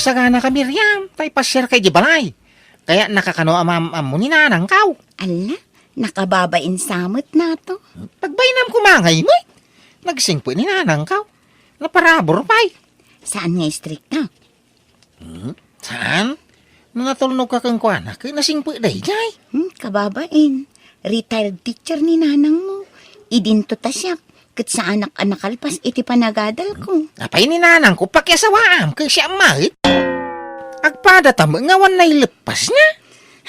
nagsagana ka, Miriam. Tay pasyar kay di balay. Kaya nakakano am mo ni nanang kaw. Ala, nakababain samot na to. Pagbainam kumangay mo. Nagsingpo ni nanang kaw. Naparabor pa'y. Saan nga strict na? Saan? Nung natulnog ka kang kuwanak, nasingpo day jay. Kababain. Retired teacher ni nanang mo. Idinto ta siya. Kat sa anak-anak kalpas, iti panagadal ko. Apay ni nanang ko pakyasawaam kay siya mahit. Agpada tamo ngawan na ilepas niya.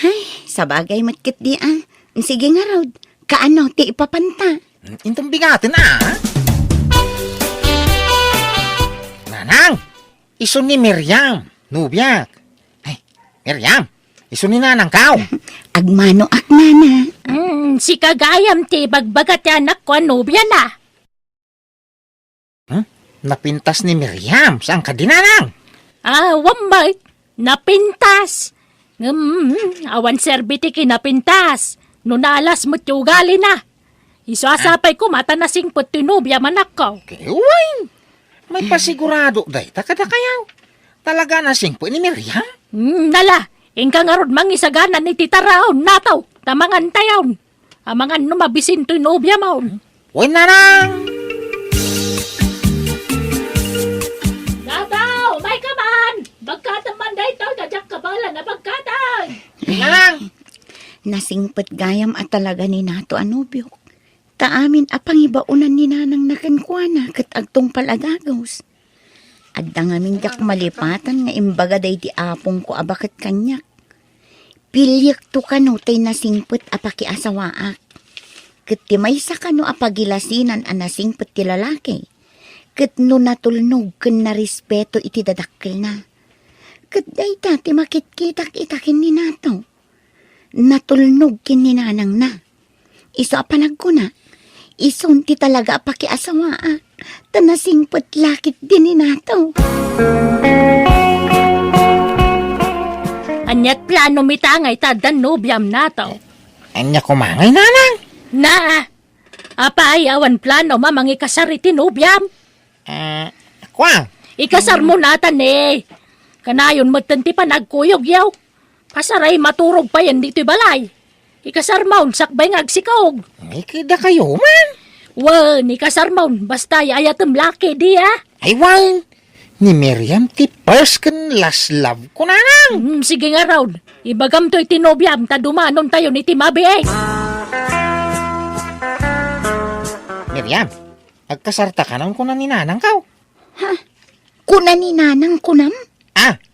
Ay, sabagay matkit di ah. Sige nga raw. Kaano, ti ipapanta. Intong bigatin Nanang, iso ni Miriam, nubiyak. Ay, Miriam, iso ni nanang kaw. Agmano ak nana. Si kagayam ti bagbagat anak ko nobya na. Napintas ni Miriam, saan ka dinanang? Wambay, napintas. Awan serbiti kinapintas. Nunalas mo tiyugali na. Isasapay ko mata na singpot tinubya manak ko. Kiwain, may pasigurado day, takadakayaw. Talaga na singpo ni Miriam? Nala, ingka nga rod mangisaganan ni titaraon nataw, tamangan tayaw. Amangan numabisin tinubya maun. Uy, nanang! Nataw, may kaman! Bagkataman day to, dadyak kabala na bagkatan! Nanang! Nasingpet gayam at talaga ni nato anubyo. Taamin apang ibaunan ni nanang nakankwana kat agtong palagagos. Adda nga mindak malipatan nga imbaga day di apong ko abakat kanyak. Pilyak to kano tay nasingpet apaki asawaak. Kat ti may sa kano apagilasinan ang nasingpet ti lalaki. Kat no natulnog kan na respeto iti dadakkel na. Kat day ti makitkitak itakin ni nato. Natulnog kin ni nanang na. Iso apanag ko na. Isun ti talaga apaki asawaak. Tanasingpet lakit din ni nato. Anyat plano mitangay tadan nobyam nataw. Anya kumangay, nanang? Na, apay awan plano mamangi kasariti nobyam. Kwa? Ikasar mo natan eh. Kanayon magtanti pa nagkuyog yaw. Kasaray maturog pa yan dito balay. Ikasar maun sakbay ngagsikog. Ay, kida kayo man. Wan, ikasar maun basta ayatem laki di ah. Ay, wan. Ni Miriam ti first kan last love ko, nanang. Sige nga raw. Ibagam to'y tinobyam ta dumanon tayo ni Timabi eh. Miriam, agkasarta ka nang kunan ni nanang kaw. Kuna ni nanang kunam?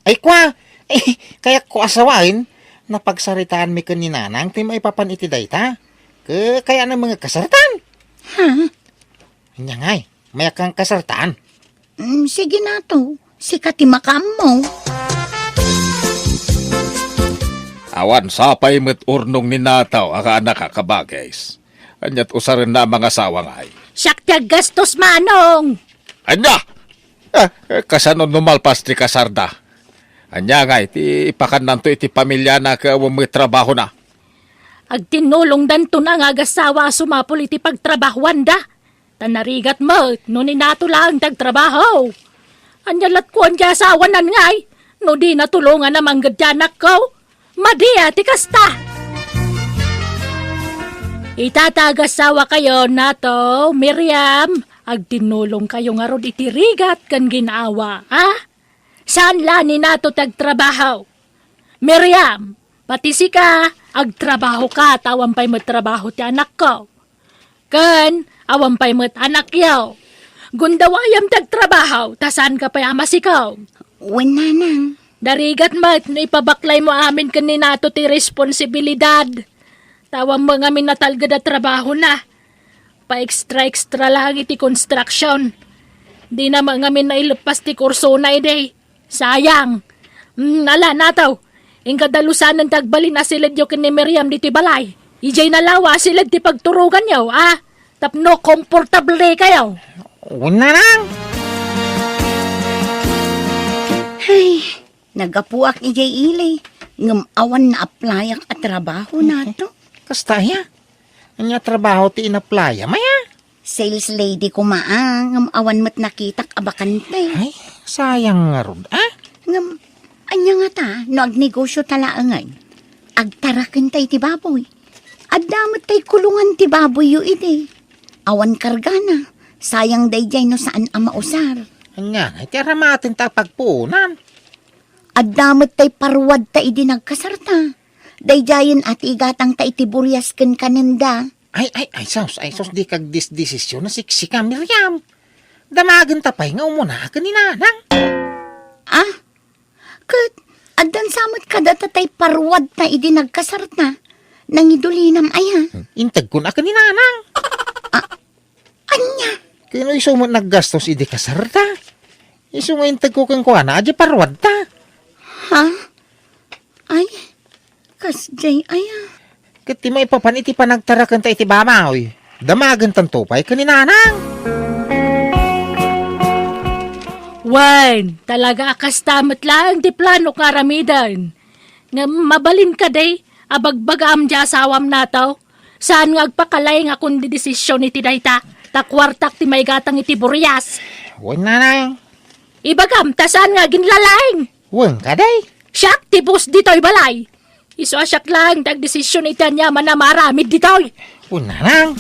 Ay kwa. Kaya ko asawain, napagsaritaan mi kan ni nanang, ti maipapan iti dayta. Kaya na mga kasartan. Anya ngay, may kang kasartaan. Sige na to. Sikati makam mo. Awan, sapay met urnong ni nataw, aka anak kakabagays. Anyat usarin na mga sawang ay. Siyak gastos manong. Anya! Kasanon numalpas ti kasarda. Anya nga, iti ipakan nanto iti pamilya na may trabaho na. Agtinulong danto na nga gasawa sumapol iti pagtrabahuan da. Tanarigat mo, no ni nato lang tagtrabaho. Anyalat ko ang kasawanan ngay, no di natulungan namang gadyanak ko. Madia ti kasta. Itatagasawa kayo nato, Miriam. Agtinulong kayo nga rod iti rigat kan ginawa, ha? Saan lani nato tagtrabaho? Miriam, pati si ka, agtrabaho ka, tawang pa'y matrabaho ti anak ko. Kan, awang pa'y mat anak yaw. Gundawayam tagtrabaho, tasan ka pa'y amasikaw. Wen nanang. Darigat mat, no ipabaklay mo amin kanina to ti responsibilidad. Tawang mga minatalgad at trabaho na. Pa-extra lang iti construction. Di na mga minailupas ti kurso na ide. Sayang. Nala nataw. Ingkadalusanan tagbali na silid yo kin ni Miriam diti balay. Ijay nalawa silid ti pagturugan yaw, Tapno komportable kayo. Una lang. Ay, nagapuak ijay ilay. Ngam awan na aplayak at trabaho na to. Kastaya. Anya trabaho ti inaplaya, maya. Sales lady ko ngam awan mat nakitak abakante. Ay, sayang nga rod, Ngam Anya nga ta, no agnegosyo talaangay. Agtaraken tay ti baboy. Adamot tay kulungan ti baboy yu ide. Awan kargana. Sayang dayjay no saan ang mausar. Anya nga, iti aramatin ta pagpuunan. Adamot tay parwad ta idi nagkasarta. Dayjayin at igatang ta iti buryas ken kanenda. Ay, sos, di kag desisyon na siksika, Miriam. Damagan tapay nga umuna ka ni nanang. Ah? Kat, adan samot kada tatay parwad na idi nagkasarta. Nangidulinam aya. Intag ko na ka ni nanang. Anya? Kaya iso mo naggastos idi kasarta. Iso mo intag ko kang kuha na, adya parwad ta. Ha? Ay, kasjay aya. Kati mo ipapan iti panagtarakan ta iti bamaw. Damagan tanto pa'y ka ni nanang. Wan, talaga akastamot lang di plano karamidan. Nga mabalin ka day, abagbagam di asawam nataw. Saan nga agpakalay nga kundi desisyon iti dayta, takwartak ti may gatang iti buryas. Wan nanang. Ibagam, ta saan nga ginlalaing. Wan ka day. Siyak, tibos dito'y balay. Iso asyak lang, desisyon iti niya manamaramid dito'y. Wan nanang.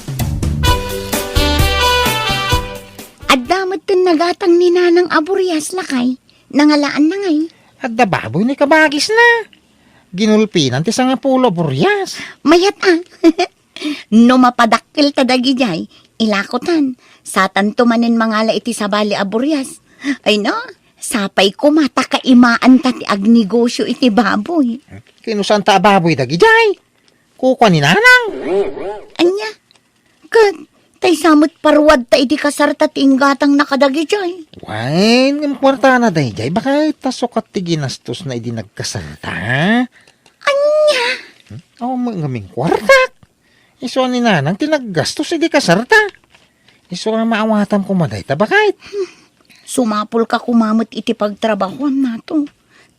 Adamot tin nagatang ni nanang aburyas lakay. Nangalaan na ngay. At da baboy ni kabagis na. Ginulpinan ti nga pulo buryas. Mayat no mapadakkel tadagi jay, ilakotan. Satan tumanin mangala iti sabali aburyas. Ay no, sapay ko mata kaimaan ta ti agnegosyo iti baboy. Kinusan ta baboy dagi jay. Kukwa ni nanang. Anya, kat, tay samot parwad ta iti kasarta ti inggatang nakadagi jay. Wain, ang kwarta na day jay. Baka tasukat ti ginastos na idi nagkasarta. Anya, Oo, mangaming kwartak. Iso ni nanang tinaggastos idi kasarta. Iso nga maawatan ko maday tabakait. sumapol ka kumamot iti pagtrabahuan nato.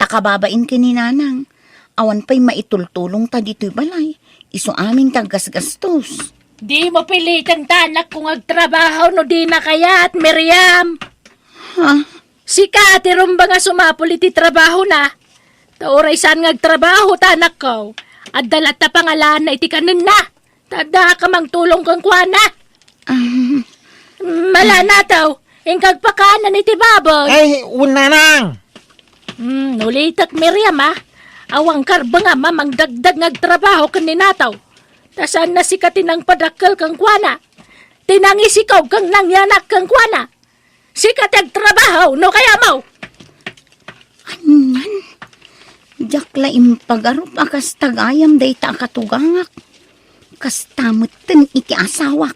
Takababain ka ni nanang. Awan pa'y maitultulong ta dito'y balay. Iso aming taggasgastos. Di mo pilitan tanak kung agtrabaho no di na kayat, Miriam. Ha? Sika, ati rumba nga sumapol iti trabaho na. Tauray saan nga agtrabaho tanak ko. At dalat na pangalan na iti kanin na. Tada ka mang tulong kang kuana. Mala na taw. Ingkag pakanan iti baboy. Ay, una nang. Nulitak Miriam ha. Awang karba nga mamang dagdag ngagtrabaho kaninataw. Tasan na sikatin ang padakkel kang kuana. Tinangisikaw kang nangyanak kang kuana. Sikat agtrabaho no kaya mo. Anan? Jakla impagarup akas tagayam day ta katugangak. Kastamutin iti asawak.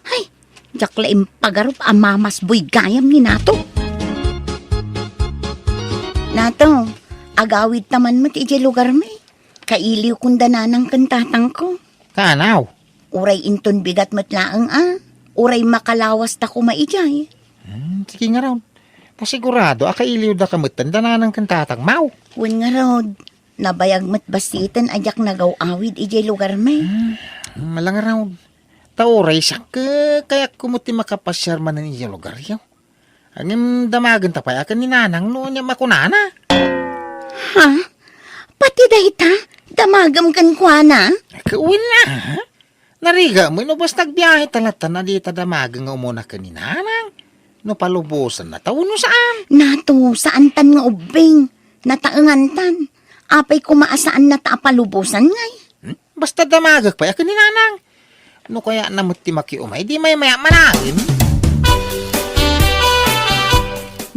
Ay, jakla impagarup amamas boy gayam ni Nato. Nato, agawid taman mo ti iti lugar may. Kailiw kung dananang kantatang ko. Kanaw. Uray inton bigat matlaang Uray makalawas ta kumaijay. Sige nga raw. Pasigurado, akailiw da kamutan dananang kantatang mau. Wen nga rod, nabayag matbasitan ajak nagaw-awid iti lugar may. Malang raw. Tauray siya kaya kumuti makapasyar man ng iya lugar yaw. Ang damagan tapay akan ni nanang noon niya makunana. Ha? Pati dayta? Damagam kan kuana? Kauwin na, ha? Nariga mo, no basta nagbiyahe talata na di tadamagan nga umuna ka ni nanang. No palubusan na taon no saan? Nato, saan tan nga ubing? Nataangan tan. Apay kumaasaan na taapalubusan ngay. Basta damagag pa akan ni nanang. No kaya namut ti makiumay, di may maya manangin.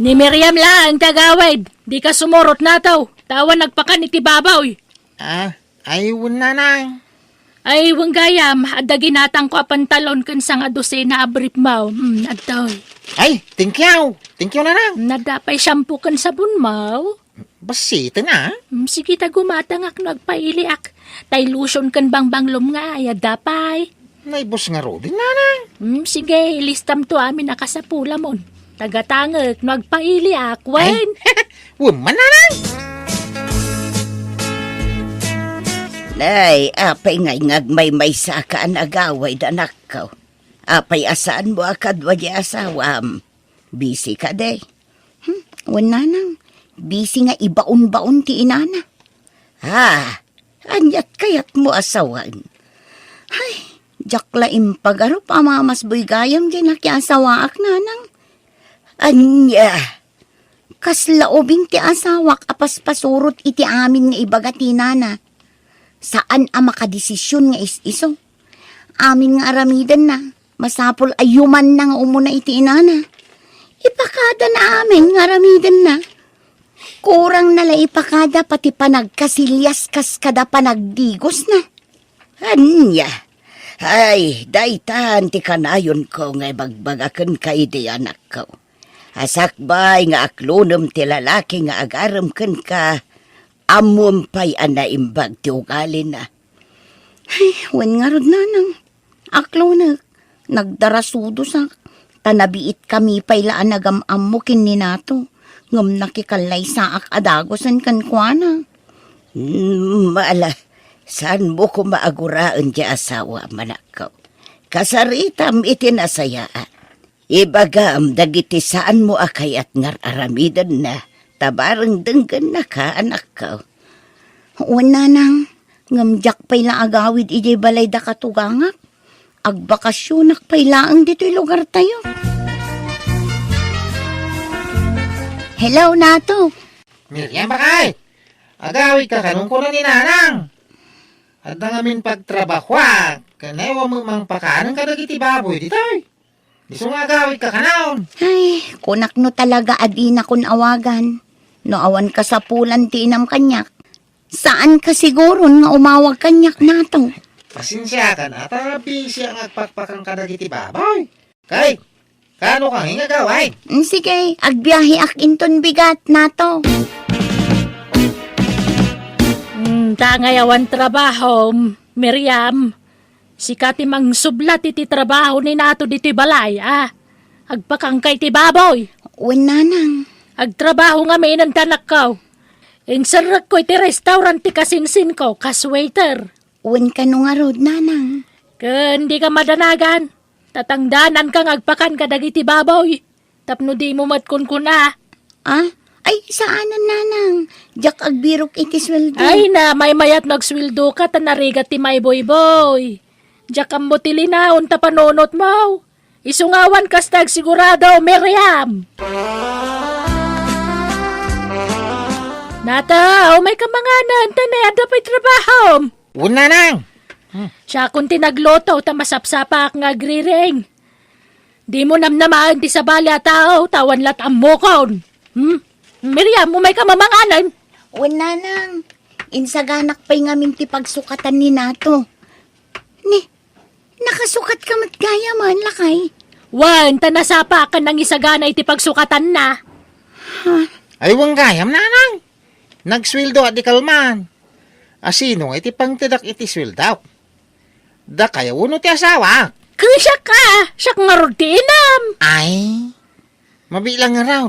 Ni Miriam lang tagawid. Di ka sumurot na taw. Tawa nagpakan iti babaw. Ay, wala nang. Ay, wang gayam, adda ginatang ko a pantalon kan sa nga dosena abrip mau. Adtoy. Ay, thank you. Thank you nanang. Nadapay shampoo kan sabon mau. Basita na. Sige ta gumatangak nagpailiak. Tay lotion kan bangbang nga ay adapay. Naibos nga ro din nanang. Sige, listam to amin nakasapula mon. Tagatangak nagpailiak, wen. Woman nanang. Nay, apay ngay ngagmay-may sa kaan agaway danak ko. Apay asaan mo akadwa di asawam. Busy ka day. Wan nanang, Busy nga ibaon-baon ti inana. Anyat kayat mo asawan. Ay, jakla impagaro pamamas boy gayam din na asawaak nanang. Anya, kaslaobing ti asawak apas pasurot iti amin nga ibagati nana. Saan ang makadesisyon nga is-iso? Amin nga aramidan na, masapol ayuman na nga umuna iti inana. Ipakada na amin nga aramidan na. Kurang nala ipakada pati panagkasilyas kas kada panagdigos na. Anya, ay, daytan ti kanayon ko nga bagbagakan ka iti anak ko. Asakbay nga aklonom ti lalaki nga agaram kan ka, amumpay ana imbag ti ugali na. Ay, wen nga rod nanang. Aklo na, nagdarasudo sa tanabiit kami pailaan nagamam mo kin ni nato. Ngam nakikalay sa akadagosan kan kuana. Maala, saan mo ko maaguraan di asawa manakaw? Kasaritam itinasayaan. Ibagam dagiti saan mo akayat ngar aramidan na. Tabarang denggan na ka anak ko. Una nang, ngamjak pa'y laagawid ijay balay da katugangak. Agbakasyonak pa'y laang dito'y lugar tayo. Hello, Nato. Miriam bakay. Agawid ka kanong ko na ni nanang. At nangamin pagtrabahwa. Kanewa mo mang pakanan ka dagiti baboy ditoy. Iso nga agawid ka kanaon. Ay, kunak no talaga adina kun awagan. No awan ka sa pulan ti inam kanyak. Saan ka siguro nga umawag kanyak nato? Pasensya ka na, busy ang agpakpakang ka dagiti baboy. Kay, kano kang hingagaway? Sige, agbiyahe ak inton bigat nato. Tangayawan trabaho, Miriam. Sikati mang sublat iti trabaho ni nato diti balay, Agpakangkay ti baboy. Wen nanang. Agtrabaho nga may ng tanak ko. Insarak ko iti restaurant ti kasinsin ko, kas waiter. Wen ka no nga rod nanang. Hindi ka madanagan. Tatangdanan kang agpakan ka dagiti baboy. Tapno di mo matkunkuna. Ay, saanan nanang? Jak agbirok iti sweldo. Ay na, may mayat nagswildo ka, tanarigat ti may boy-boy. Jak ang motilinaon ta panonot mo. Isungawan kastag sigurado, Miriam. Nata, may kamanganan, tanay adapay trabaho. Una nang. Siya kung tinagloto, ta masapsapak nga agriring. Di mo namnamaan ti sa bali at tao, tawan lat ang mukon. Miriam, may kamamanganan. Wen nanang. Insaganak pa'y ngamin ti pagsukatan ni nato. Nakasukat ka matgaya man, lakay. Wan, tanasapa ka nang isagana iti pagsukatan na. Ay, wang gayam nanang. Nagswildo at di kalman. Asino iti pang tidak iti swildaw. Da kaya uno ti asawa. Kusya ka, siya nga rodinam. Ay, mabilang nga raw.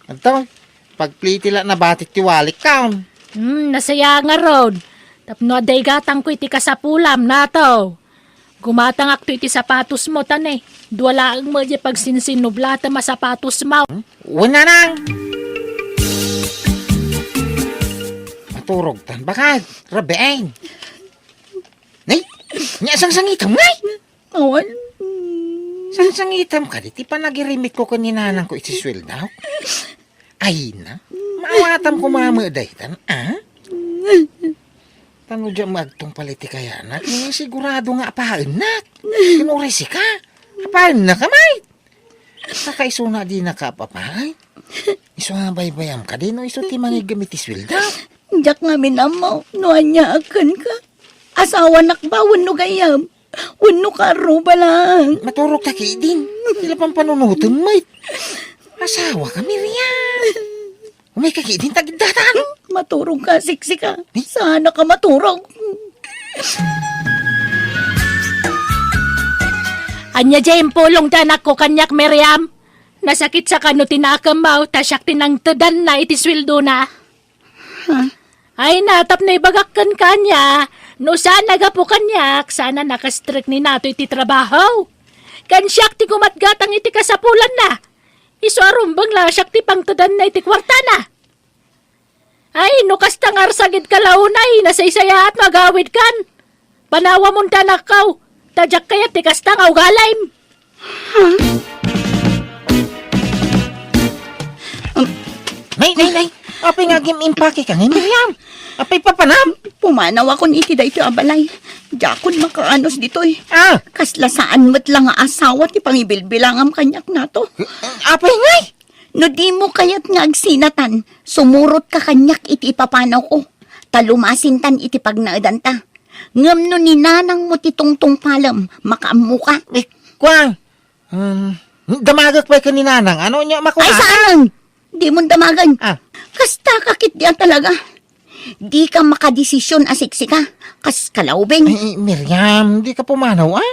Ito, pagplitila na batik ti walik kaon. Nasaya nga rod. Tapno aday gatang ko iti kasapulam na to. Gumatang akto iti sapatos mo, tanay. Duwalaang mo di pagsinsinublata masapatos mo. Una nang. Maturog tan bakad, rabeeng. Nay, niya sang-sangitam, ngay. Awan. Sang-sangitam ka, di pa nagirimit ko kaninanang ko itiswil daw. Ay na, maawatam ko mamaday tan, Tano dyan magtong paliti kaya na, sigurado nga apaan na. Kinurisi ka, apaan na kamay. Kakaiso na di nakapapay. Iso nga baybayam ka din, no iso ti mangigamit iswil daw. Jak nga minamaw, noan niya akan ka. Asawa nakba, wano gayam. Wano karo ba lang. Maturok ta kay din. Sila pang panunutan, mate. Asawa ka, Miriam. Umay ka kay din, tagidatan. Maturog ka, siksi ka. Sana ka maturog. Anya dyan pulong tanak ko kanyak, Miriam. Nasakit sa kano tinakamaw, tasyak tinangtadan na itiswildo na. Ay natap na ibagakkan kanya. No sana ga po kanyak, sana nakastrict ni nato iti trabaho. Kansyak ti kumatgatang iti kasapulan na. Iso arumbang lasyak ti pangtadan na iti kwarta na. Ay, nukas tangar sagid kalaunay, nasaysaya at magawid kan. Panawa mong tanakaw, tadyak kaya ti kastangaw galaym. Nay. Apay nga impake ka ngayon, Miriam. Apay papanam. Pumanaw akong iti dayto abalay. Jakon makaanos ditoy. Ah, Kasla saan mo't lang nga asawa ti pangibilbilangam kanyak nato. apay ngay. No di mo kayat nga agsinatan, sumurot ka kanyak iti ipapanaw ko. Talumasintan iti pagnaadan ta. Ngam no ninanang mo ti tungtong palam, makaamu ka. Kwa, damagak pa ka ni Nanang. Ano niya makuha? Ay saan? Di mo damagan. Ah. Kasta kakit diyan talaga. Di ka makadesisyon asiksika. Kas kalaubing. Ay, Miriam, di ka pumanaw, ah?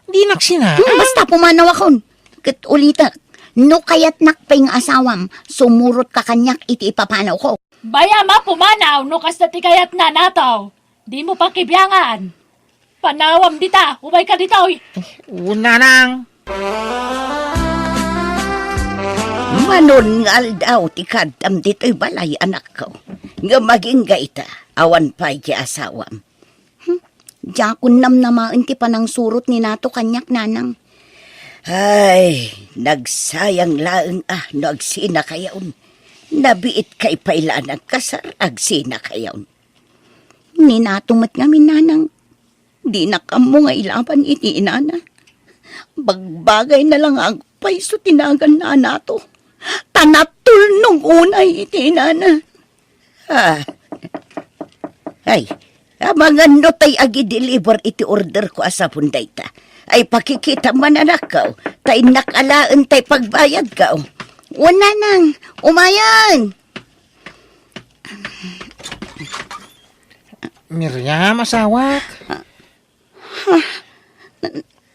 Di naksina. Basta pumanaw akon. Kat ulita, no kayat nakpay nga asawam, sumurot ka kanyak iti ipapanaw ko. Baya ma pumanaw, nukas na ti kayat na nataw. Di mo pa kibyangan. Panawam dita, umay ka ditoy. Nanang. Manon nga daw ti kadam dito'y balay anak ko. Nga maging gaita, awan pa iti asawam. Jakon namnamaan ti panang surot ni nato kanyak nanang. Ay, nagsayang laeng no agsina kayaon. Nabiit kay pailan nagkasar, agsina kayaon. Ni natumat ngamin nanang, di na kamo nga ilaban iti inana. Bagbagay na lang agpay so tinagan na nato. Tanatul nung unay iti inana. Ay, abangan no tay agi deliver iti order ko asapun dayta. Ay pakikita man anak ka, tay nakalaan tay pagbayad ka. Una nang, umayan. Miriam, asawak.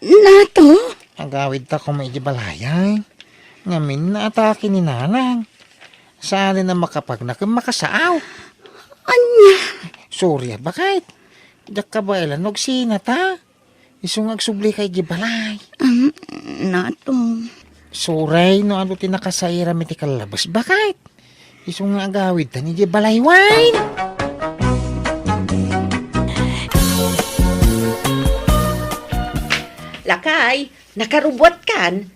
Nato? Agawid ta kung may balayay. Ngamin na atake ni Nanang. Saan na makapagnak makasaaw. Anya? Sorry, bakit? Dak ka ba ilan sina ta? Isong agsubli kay gibalay. Nato. Suray no ano tinakasaira miti kalabas. Bakit? Isong nga agawid ta ni gibalay wine. Lakay, nakarubot kan.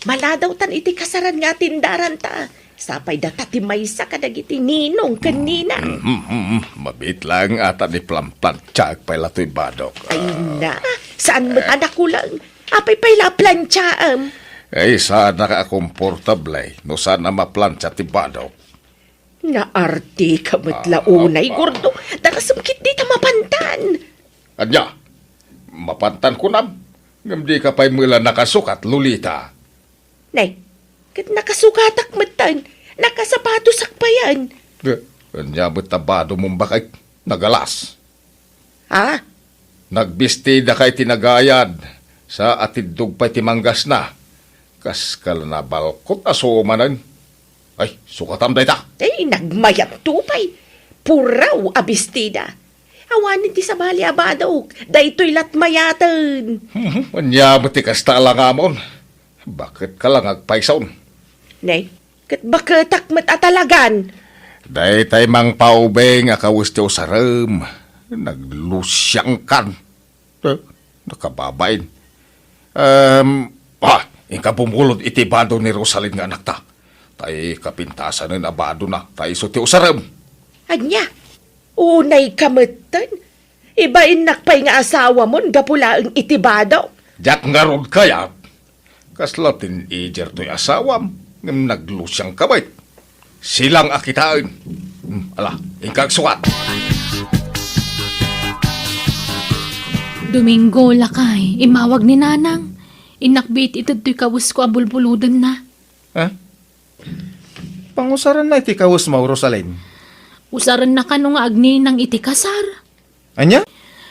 Maladaw tan iti kasaran nga tindaran ta. Sapay data ti maysa kadagiti ninong kanina. Mabit lang ata ni plan-plantsa pay latoy badok. Ay na, saan mo't anak ko lang? Apay pay la plantsaam. Ay, saan nakakomportable no saan na maplantsa ti badok. Naarti ka mo't launay, gordo. Darasumkit di ta mapantan. Anya, mapantan ko nam. Ngam di ka pa'y mula nakasukat, Lolita. Nay, kat nakasukatak matan. Nakasapatos pa yan. Anya mo't tabado mong bakay nagalas. Ha? Nagbistida kay tinagayad sa atidog pa'y timanggas na. Kas kala na balkot asumanan. Ay, sukatam day ta. Ay, nagmayat tupay. Puraw abistida. Awanin ti sa bali abadog. Daytoy latmayatan. Anya mo ti kasta lang amon. Bakit ka lang agpaisaon? Nay, kat bakatak mat atalagan. Day tay mang paubeng akawis ti usarem. Naglusyang kan. Nakababain. Inka bumulod iti bado ni Rosalyn nga anak ta. Tay kapintasan ng abado na. Tay iso ti usarem. Anya, unay kamatan. Ibain nakpay nga asawa mo, gapula ang itibado. Diyak nga rod kaya. Kasla teenager to'y asawam. Ngam naglusyang kabay. Silang akitain. Ala, ingkag suwat. Domingo, lakay, imawag ni Nanang. Inakbit ito to'y kawus ko abulbuludan na. Ha? Pangusaran na iti kawus mo, Rosalyn. Usaran na ka nung agni ng itikasar. Anya?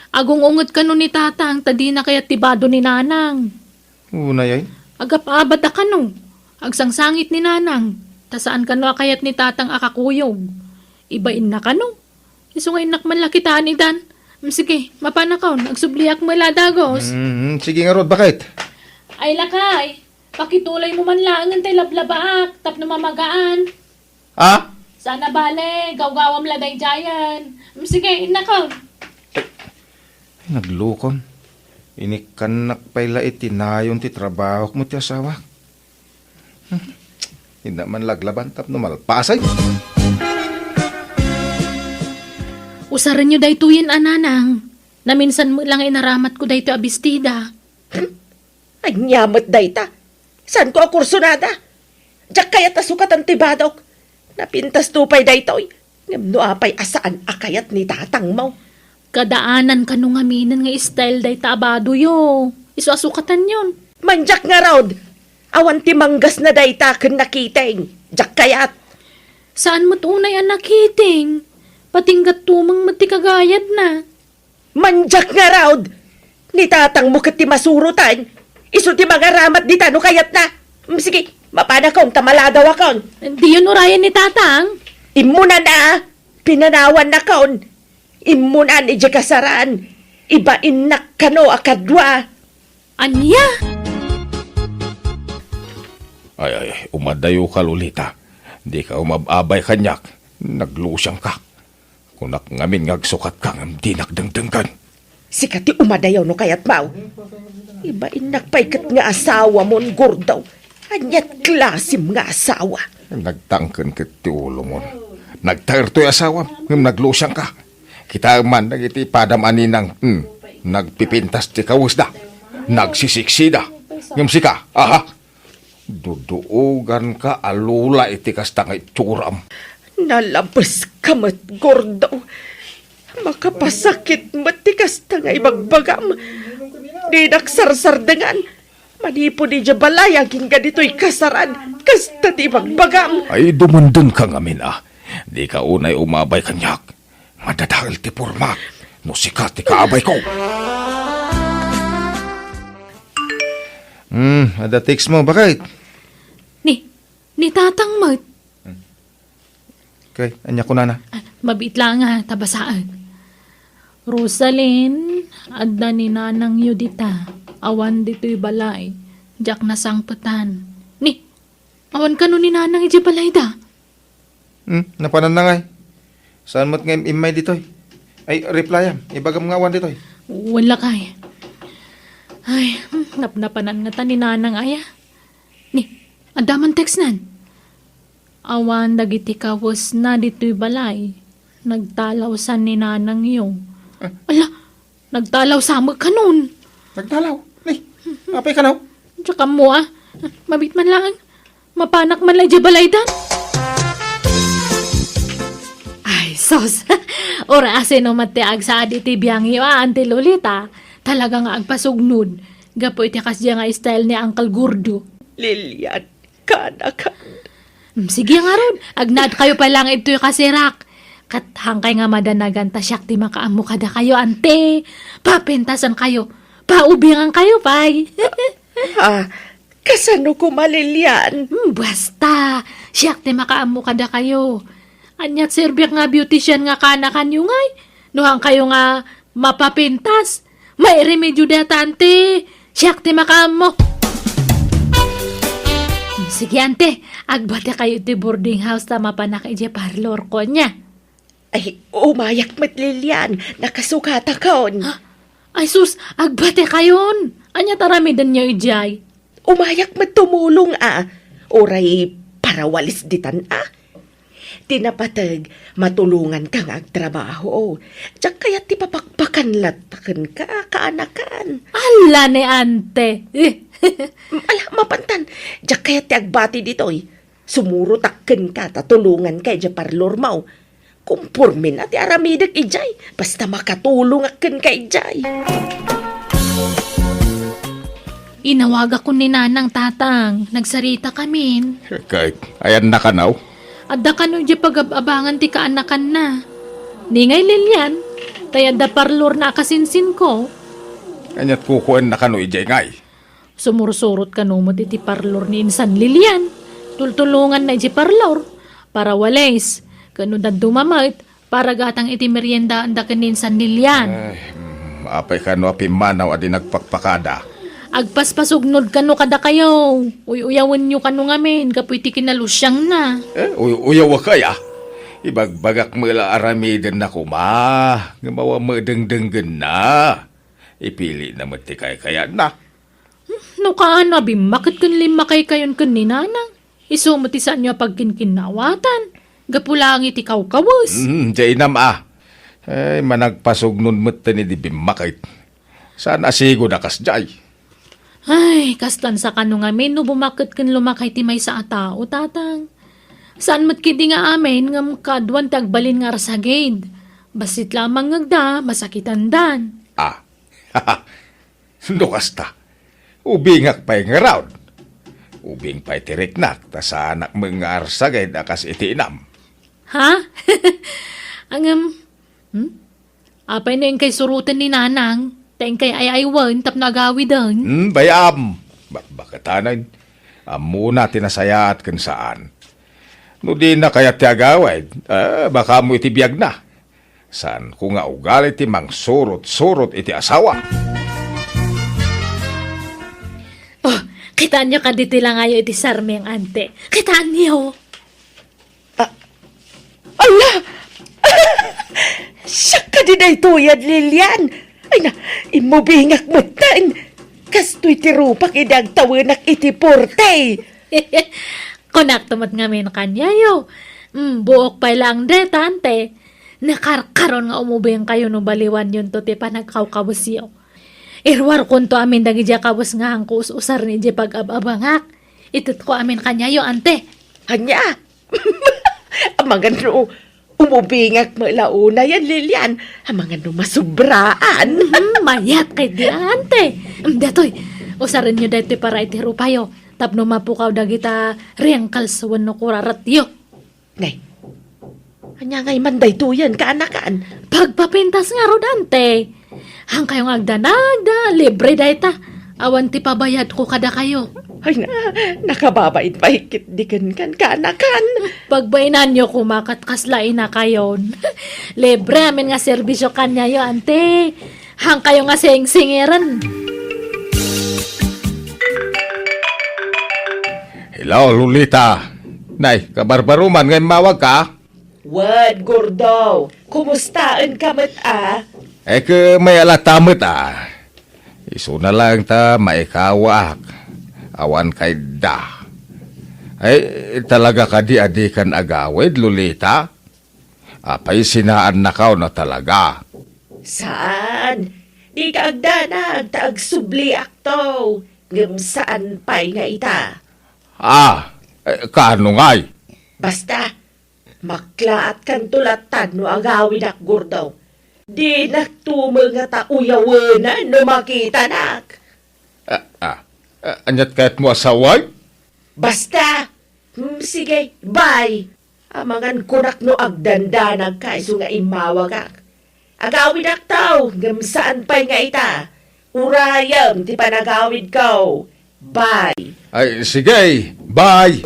Agong ungot ka nun ni tatang, tadi na kaya tibado ni Nanang. Unay ay. Agap-abat ka no. Agsangsangit ni Nanang. Tasaan ka no kayat ni tatang akakuyog. Ibain na ka no. Isungay nakman lakitaan ni Dan. Sige, mapanakaw. Nagsubliak mo ladagos. Sige nga rod, bakit? Ay lakay. Pakitulay mo man lang ang lablabaak, tap na mamagaan. Ah? Sana bale, gawgawam laday jayan. Sige, inakaw. Ay, naglukon. Inikanak pala itinayon ti trabaho mo ti asawa. Hindi man laglaban tap no malpasay. Usaran nyo daytoyin, ananang. Na minsan mo lang inaramat ko dayto abistida. Ay, nyamat dayta. Saan ko akursunada? Diyak kayat asukat ang tibadok. Napintas tupay daytoy. Ngamno apay asaan akayat ni tatang mo. Kadaanan ka nung aminan nga style dayta abado yo. Isuasukatan yun. Manjak nga raud. Awan ti manggas na dayta ken nakiteng. Diyak kayat. Saan mo't unay ang nakiting? Patinggat tumang mati kagayad na. Manjak nga raud. Ni tatang mo ket ti masurutan. Isu ti mga ramat di tano kayat na. Sige, mapana kong tamaladaw akon. Hindi yun urayan ni tatang. Imuna na. Pinanawan na kon. Imunan ije kasaran. Iba inak kano akadwa. Anya? Ay, umadayo ka, Lolita. Di ka umababay kanyak. Naglusang ka. Kunak ngamin ngagsukat ka ng dinakdangdanggan. Sikati umadayaw no kayat mau. Iba inak paikat nga asawa mon gordaw. Anyat klasim nga asawa. Nagtangken ket ti ulo mo. Nagtair to'y asawa. Ngam naglusang ka. Kita man nagiti padam aninang nagpipintas ti kawusda. Nagsisiksida. Ngam sika, aha. Duduogan ka alula iti kasta nga itsuram. Nalabas ka mat gordaw. Makapasakit matikas ta nga ibagbagam. Di naksarsardangan. Manipo di jabalay aging ka dito'y kasaran. Kasta ti ibagbagam. Ay dumundun ka ngamin Di ka unay umabay kanyak. Madadahil ti porma. No sikat ti kaabay ko. Ada text mo, bakit? Ni tatang mat. Okay, anya ko na. Mabit lang nga, tabasaan. Rosalyn, adda ni nanang Yudita. Awan dito'y balay. Diyak na sangputan. Awan ka no ni nanang iji balay da. Napanan na nga. Saan mo't ngayon imay ditoy? Ay, reply ibagam nga awan ditoy. Wala kay. Ay, napnapanan nga ta ni nanang aya. Adaman text nan. Awan dagiti kawas na dito'y balay. Nagtalaw sa ni nanang yung. Ala, nagtalaw sa mo ka nun. Nagtalaw. Apay ka na. Tsaka mo mabit man lang. Mapanak man lang di balay dan. Ay, sos. Ora asin no matiag sa aditi biyang iyo, Auntie Lolita. Talaga nga agpasugnod. Gapo iti kasya nga style ni Uncle Gordo. Lilian, kanakan. Sige nga ron. Agnad kayo pa lang ito yung kasirak. Kat hangkay nga madanagan ta siyak ti makaamu kada kayo, ante. Papentasan kayo. Paubingan kayo, pay. Kasano ko malilian? Basta. Siyak ti makaamu kada kayo. Anyat serbyak nga beautician nga kanakan yung ngay. Nuhang kayo nga mapapintas. May remedyo data, ante. Siyak ti makaamu. Sige, ante. Agbate kayo ti boarding house ta mapanak ije parlor ko niya. Ay, umayak mat Lilian. Nakasukata kaon. Ay sus, agbate kayon. Anya taramidan niyo ijay. Umayak mat tumulong Oray parawalis ditan Tinapatag, matulungan kang agtrabaho. Diyak kaya ti papakpakan latakan ka, kaanakan. Ala ni ante. Ala, mapantan. Diyak kaya ti agbati ditoy. Sumuro takken ka, tatulungan kay di parlor mau. Kumpurmin at aramidak ijay. Basta makatulong aken kay ijay. Inawag ako ni nanang tatang. Nagsarita kamin. Kahit ayan na kanaw. Adda ka no di pag-abangan ti kaanakan na. Di ngay Lilian. Tayada parlor na kasinsin ko. Anyat kukuan na kano ijay ngay. Sumursurot ka no mo ti parlor ni Insan Lilian. Tultulungan na iti parlor. Para walays. Kano na dumamait. Para gatang iti merienda anda kanin San Lilian. Apay kano apimanaw adi nagpakpakada. Agpaspasugnod kano kada kayo. Uyawan nyo kano ngamin, kapuiti kinalusyang na. Uyaw kaya. Ibagbagak mula aramidan na kuma. Ngamawa mo dengdenggen na. Ipili na mati kaya na. No kaan abim, makit kan lima kay kayon kan ni nanang. Isumati sa nyo pagkinkinawatan. Gapulang iti kaw-kawas. Diyan na Ay, managpasugnod mo ni di bimakit. Sana sigo na kasjay. Ay, kastan sa kano ngamin no bumakit kan lumakay ti may sa atao, tatang. Saan matkidi nga amin ngam kadwan tagbalin nga rasagid. Basit lamang ngagda, masakitan dan. Lukas ta. Ubingak pa'y nga raon. Ubing pa'y tiriknak, ta sa anak mga arsagay akas itinam. Ha? Apay na yung kay surutan ni nanang. Tayong kay ayaywan, tap nagawi doon. Bayam. Bakatanan. Muna tinasayat kan saan. No di na kaya tiagawid, baka mo itibiyag na. Saan ko nga ugali ti mang surot iti asawa. Oh, kitaan nyo kaditi lang ayo iti sarmi ang ante. Kitaan niyo. Ala! Siya ka din ay tuyad, Lilian. Ay na, imubingak matan. Kasto'y tirupak idagtawanak iti porte. Konaktumat nga min kanya yo. Buok pa lang de, tante. Nakarkaron nga umubing kayo no baliwan yun to ti panagkawkabos yo. Irwar kunto amin dagi dya kabos nga hangkus usar ni dya pag-ababangak. Itut ko amin kanya yo, ante. Anya? Amangan no, umubingak mo launa yan, Lilian. Amangan no masubraan. Mayat kay di ante. Datoy, usarin nyo datoy para itirupayo. Tapno mapukaw dagita riyang kalsuwan no kurarat yo. Nay, anya ngay manday tuyan kaanakan. Pagpapintas nga ro dante. Hang kayong agdanagda, libre dayta. Awan ti pabayad ko kada kayo. Ay na, nakababait pa hikit dikan kan kaanakan. Pagbainan nyo kumakat kaslain na kayon. Libre amin nga serbisyo kanya yo, ante. Hang kayo nga sing-singiran. Hello, Lolita. Nay, kabarbaruman ngayon mawag ka? Wad, Gordo. Kumustaan ka May alatamot Iso na lang ta maikawak. Awan kay da. Ay, talaga ka di adikan agawid, Lolita? Apay sinaan na kaw na talaga. Saan? Di ka agdanag, taag-subli akto. Ngam saan pa'y nga ita? Kaano nga'y? Basta, maklaat kan tulatan no agawid ak, Gordo. Di nagtumol nga tauyawanan no makita nak. Anyat kahit mo asaway? Basta, sige, bye. Amangan kunak no agdandanag ka iso nga imawag ak. Agawid ak tao, ngam saan pa'y nga ita. Urayam, ti panagawid ko. Bye. Ay, sige, bye!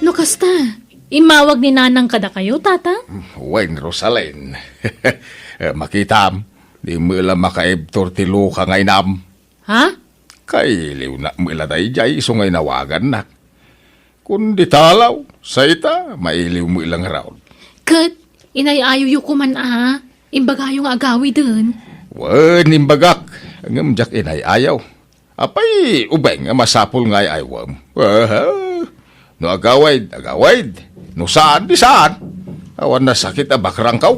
No kasta, imawag ni nanang kada kayo, tata? Wayne Rosalyn. Makitam, di mo lang makaibtor ti luka ngay nam. Ha? Kay liw na mo iladay jay iso ngay nawagan nak. Kundi talaw, sa ita, mailiw mo ilang raon. Kat, inayayo yu kuman imbagayong agawi dun. Wan, imbagak, ang jak inay ayaw. Apay, ubeng, masapol ngay aywam. No agawaid. No saan, di saan. Awan na sakit bakrang kaw.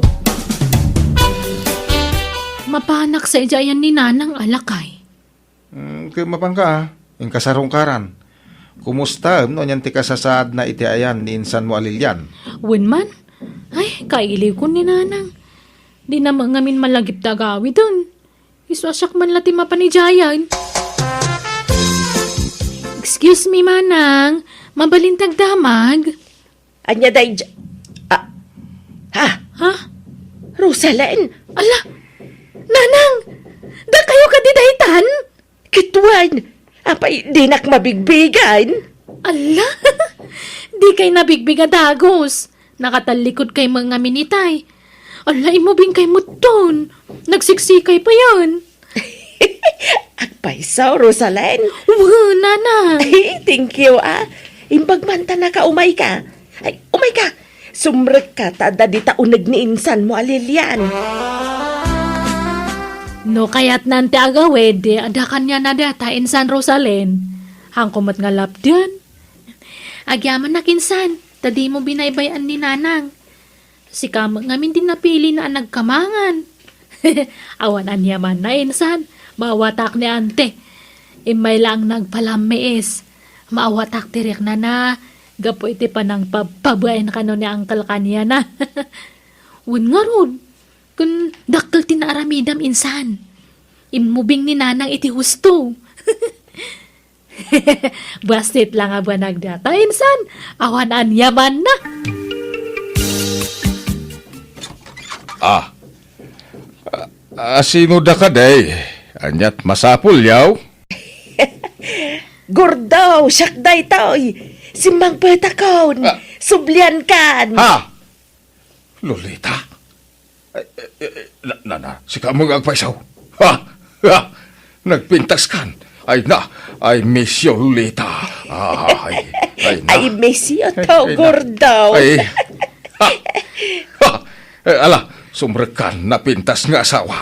Mapanak sa ijayan ni nanang alakay. Kaya mapangka, yung kasarungkaran. Kumusta, no, yan ti kasasad na iti ayan ni insan mo alilyan. Winman? Ay, kailiw ko ni nanang. Di naman ngamin malagip dagawi dun. Iswasak man lati mapanijayan. Excuse me, manang. Mabalintag damag. Anya day... Ha? Rosalyn? Ala! Nanang! Da kayo kadidaytan? Kitwan! Apay, di nak mabigbigan. Ala! Di kay nabigbiga dagos. Nakatalikod kay mga minitay. Ala, imubing kay muton. Nagsiksikay pa yan. Agpaisaw, Rosalen. Nana. Ay, thank you, ah. Imbag man ta na ka, umay ka. Ay, umay ka. Sumrek ka, tada di ta unag ni insan mo, alilian. No kaya't nante agawede, ada kanya na data in San Rosalen. Hangkumat nga lapdan. Agyaman na kinsan, tadi mo binaybayan ni nanang. Si kama ngamin din napili na nagkamangan. Awan anyaman na insan, mawatak ni ante. Imay lang nagpalamiis. Maawatak tirik na gapo iti pa nang pabayan ka no ni angkal kanya na. Wun nga ron, kun dakkel tinaramidam insan. Imubing ni nanang iti husto. Bastit lang ba nagdata insan, awan anyaman na. Sino da ka day? Anyat masapul yaw? Gordaw, syakday toy. Simbang petakon. Sublian kan. Ha? Lolita? Si kamong agpaisaw. Ha? Nagpintas kan. Ay miss you, Lolita. Ay na. Ay, mesyo to, Ay, na. gordaw. Ay, ala, sumrekan na pintas nga asawa.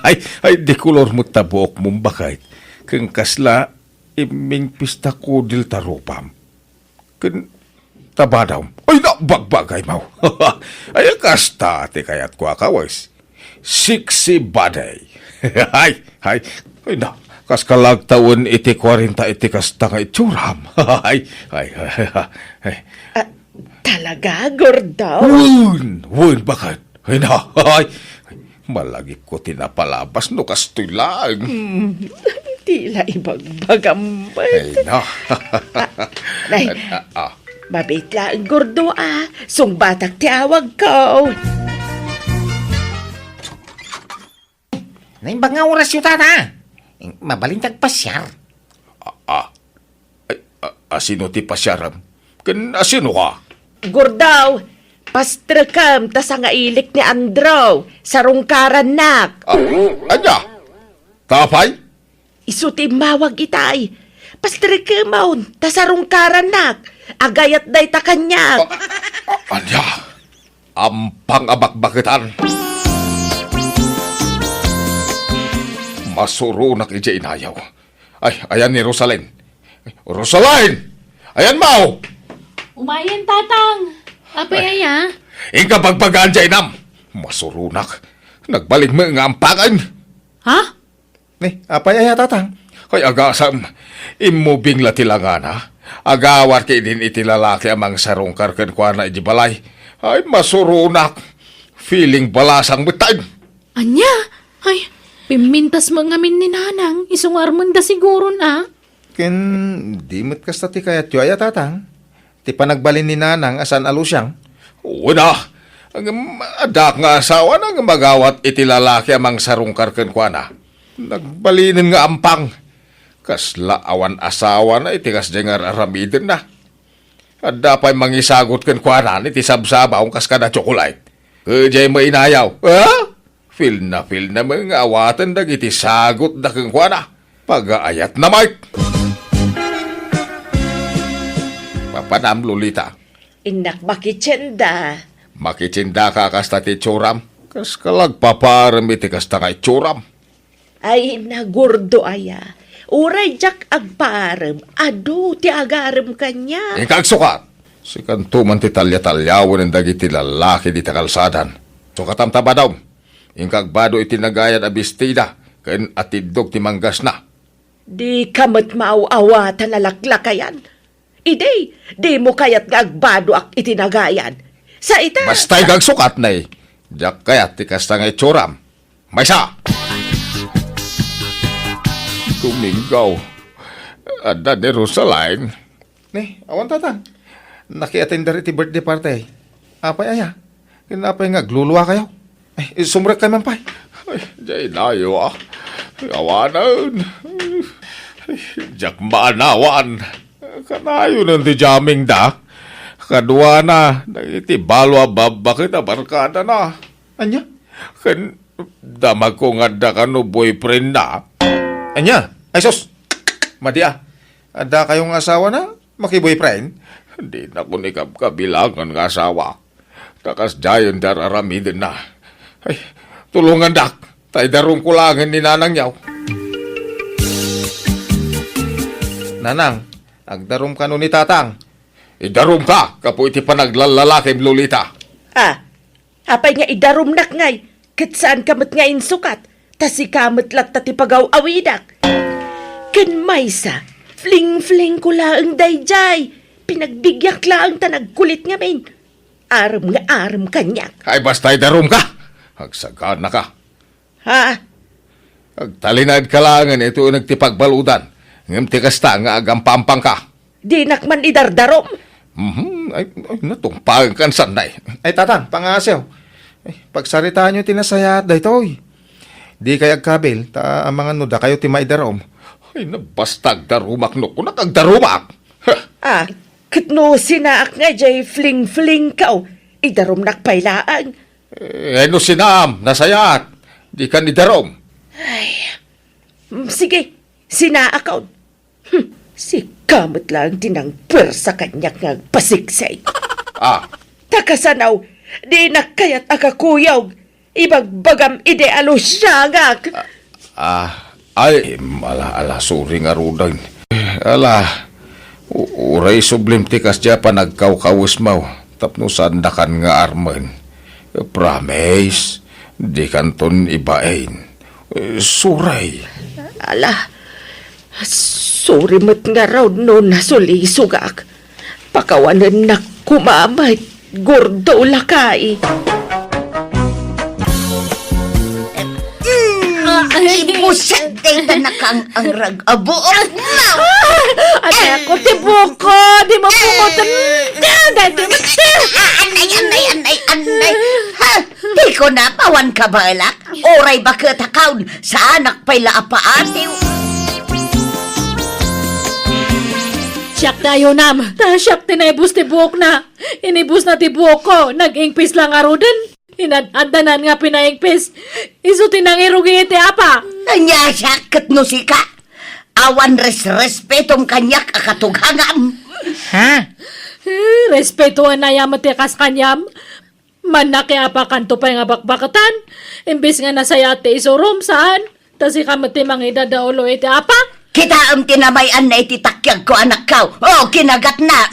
Ay, di kulor mo tabuok mong bakit. Kung kasla, iming pista kudil tarupam. Kung tabadaw, ay na, bagbagay mo. Ay, kasta, ti kayat ko akawis. Siksi baday. Ay, na, kas kalag taon iti 40 iti kasta nga itsuram. Ay. Talaga, gordaw? Wun, bakit? Ay na, malagi ko tinapalabas no kastoy lang. Tila ibagbagambal. Ay na. Nay, mabait lang, gordo ah. Sungbatak ti awag ko. Naimbag nga oras yung tata. Mabalintag pasyar. Asino ti pasyaram? Kan asino ka? Gordaw, pastrakam ta sa nga ilik ni Andrew. Sarungkaran nak. Anya? Kapay? Isuti mawag itay. Pastrakamaon, ta sarungkaran nak. Agayat day ta kanyak. Anya? Ampang abakbakitan. Masuro na kay inayaw. Ay, ayan ni Rosalen. Rosalen! Ayan mo! Umayan tatang. Apay aya? Ika pagpagaan dyan nam. Masurunak. Nagbalik mo nga ampangan. Ha? Apay aya tatang. Kay agasam, imubing latilangana. Agawar kay din itilalaki amang sarungkar ken kwa na ijibalay. Ay masurunak. Feeling balasang betay. Anya? Ay, pimintas mo ngamin ni nanang. Isungarman da siguro na. Ken di mo't kasta ti kayat yu aya tatang. Ti panagbalin ni nanang asan alusyang. Una, ang adak nga asawa nang magawat itilalaki amang sarungkar ken kwa na. Nagbalinin nga ampang. Kasla awan asawa na itikas jengar aramidin na. At dapay mangisagot ken kwa na iti sabsabaw kas kada chocolate. Kajay mo inayaw. Ha? Feel na mga awatan dagiti sagot da ken kwa na. Pag-aayat na Mike. Papanam, Lolita. Inak makitsenda. Makitsinda ka kasta ti tsuram. Kas kalag paparam iti kasta kay tsuram. Ay na gordo aya. Uray jak agparem. Ado ti agarem kanya. Ikag sukat. Si kantuman ti talya-talyawan ng dagiti lalaki di takalsadan. Sukatam tabadaw. Ikag bado iti nagayan abistida. Kain atidog ti manggas na. Di kamat maaw-awatan alaklakayan. Ide, di mo kayat nga agbado ak itinagayan. Sa ita... Basta ikag sukat na eh. Diyak kayat ti kasta ngay tsuram. Maysa! Kumingaw. Ada ni Rosaline. Awan tatang. Naki-attender iti birthday party. Apay aya. Kinapay nga gluluwa kayo. Sumrek kay mampay. Ay, jay nayo ah. Awanan. Diyak maanawan. Kanayo ng ti jamming da. Kadwa na. Nagiti balwa babakit na barkada na. Anya? Kan Damag ko nga da ka no boyfriend na. Anya, ay sus. Madia, ada kayong asawa na makiboyfriend? Di na ko ni kabilangan nga asawa. Takas dayon dararamidin na. Ay, tulungan dak. Tay darong kulangan ni nanang yaw. Nanang, agdarom ka no ni tatang. Idarom ka, kapo iti pa naglalalakim Lolita. Apay nga idarom nak ngay. Kat saan kamat nga insukat. Tas ikamat lat tati pagaw-awidak. Ken maysa, fling-fling ko laang dayjay. Pinagbigyak laang ta nagkulit nga main. Aram nga aram kanyak. Ay basta idarom ka. Hagsagana ka. Agtalinad ka langan ito nagtipagbaludan. Ngam tikasta nga agampampang ka. Di nakman idardarom. Ay natumpang kan sanday. Ay tatang, pangasaw. Ay, pagsaritaan nyo tinasaya daytoy. Di kayag kabil, ta ang mga nuda kayo timaidarom. Ay nabastag darumak no. Kung nakagdarumak. Kitno sinaak nga jay fling-fling ka. Idarom nakpailaan. No sinam, nasayat. Di ka ni darom. Sige, sinaakaw. Si kamot lang tinang pwersa kanyak nga pasiksay. Takasanaw, di nakayat akakuyaw. Ibagbagam idealo siya ngak. Ay, ala, sorry nga rudan. Ala, uray sublim tikas dya pa nagkaw-kawis mo. Tapno sandakan nga arman. Promise, di kanton ibain. Suray. Ala, sorry mat nga raw no nasulisugak. Pakawanan na kumamay, gordo lakay. Ibusan day na nakang ang rag-abuot na. Ay, ako, tibuko! Di mo pumutan! Anay. Ha? Di ko na pawan ka balak. Oray ba katakaw sa anak pa'y laapaatiw. Siyak tayo nam! Siyak tinaybus tibuk na! Inibus na tibuk ko! Nag-ingpis lang arudan! Inadadanan nga pinaingpis! Iso tinangirugi iti apa! Anya siya katno si ka. Awan respetom kanyak akatughangam. Ha? Respetuan na yamat kas kanyam! Manaki apa kanto pa nga bakbakatan! Imbis nga nasayate isurum saan? Tas ikamati mga idadaulo iti apa! Kita ang tinamayan na ititakyag ko anak ka. Oh, kinagat na.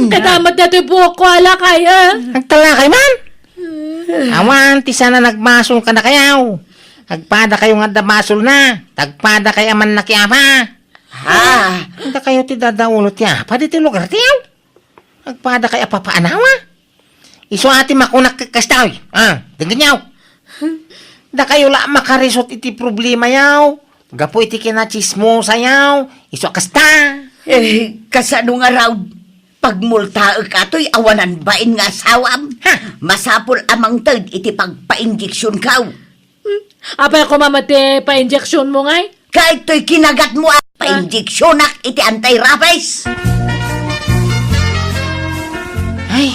Kadamat na tibuk ko alakay Nagtalakay man? Awan, ti sana nagmasol ka na kayaw. Agpada kayo nga damasol na. Tagpada kay aman na kiyapa. Hindi kayo ti dadaulot ya. Pwede ti lugar tiyaw. Agpada kay apapaanawa. Iso ati makunak kakastaw. Tinggan yaw. Da kayo la makarisot iti problema yaw. Gapo iti kinachismo sayaw. Iso kasta. Kasano nga raw, pagmulta ka to'y awanan bain nga sawam. Masapol amang tag iti pagpa-injeksyon ka. Apa ko mamati pa-injection mo ngay? Kahit to'y kinagat mo pa-injeksyonak iti anti-rabies. Ay.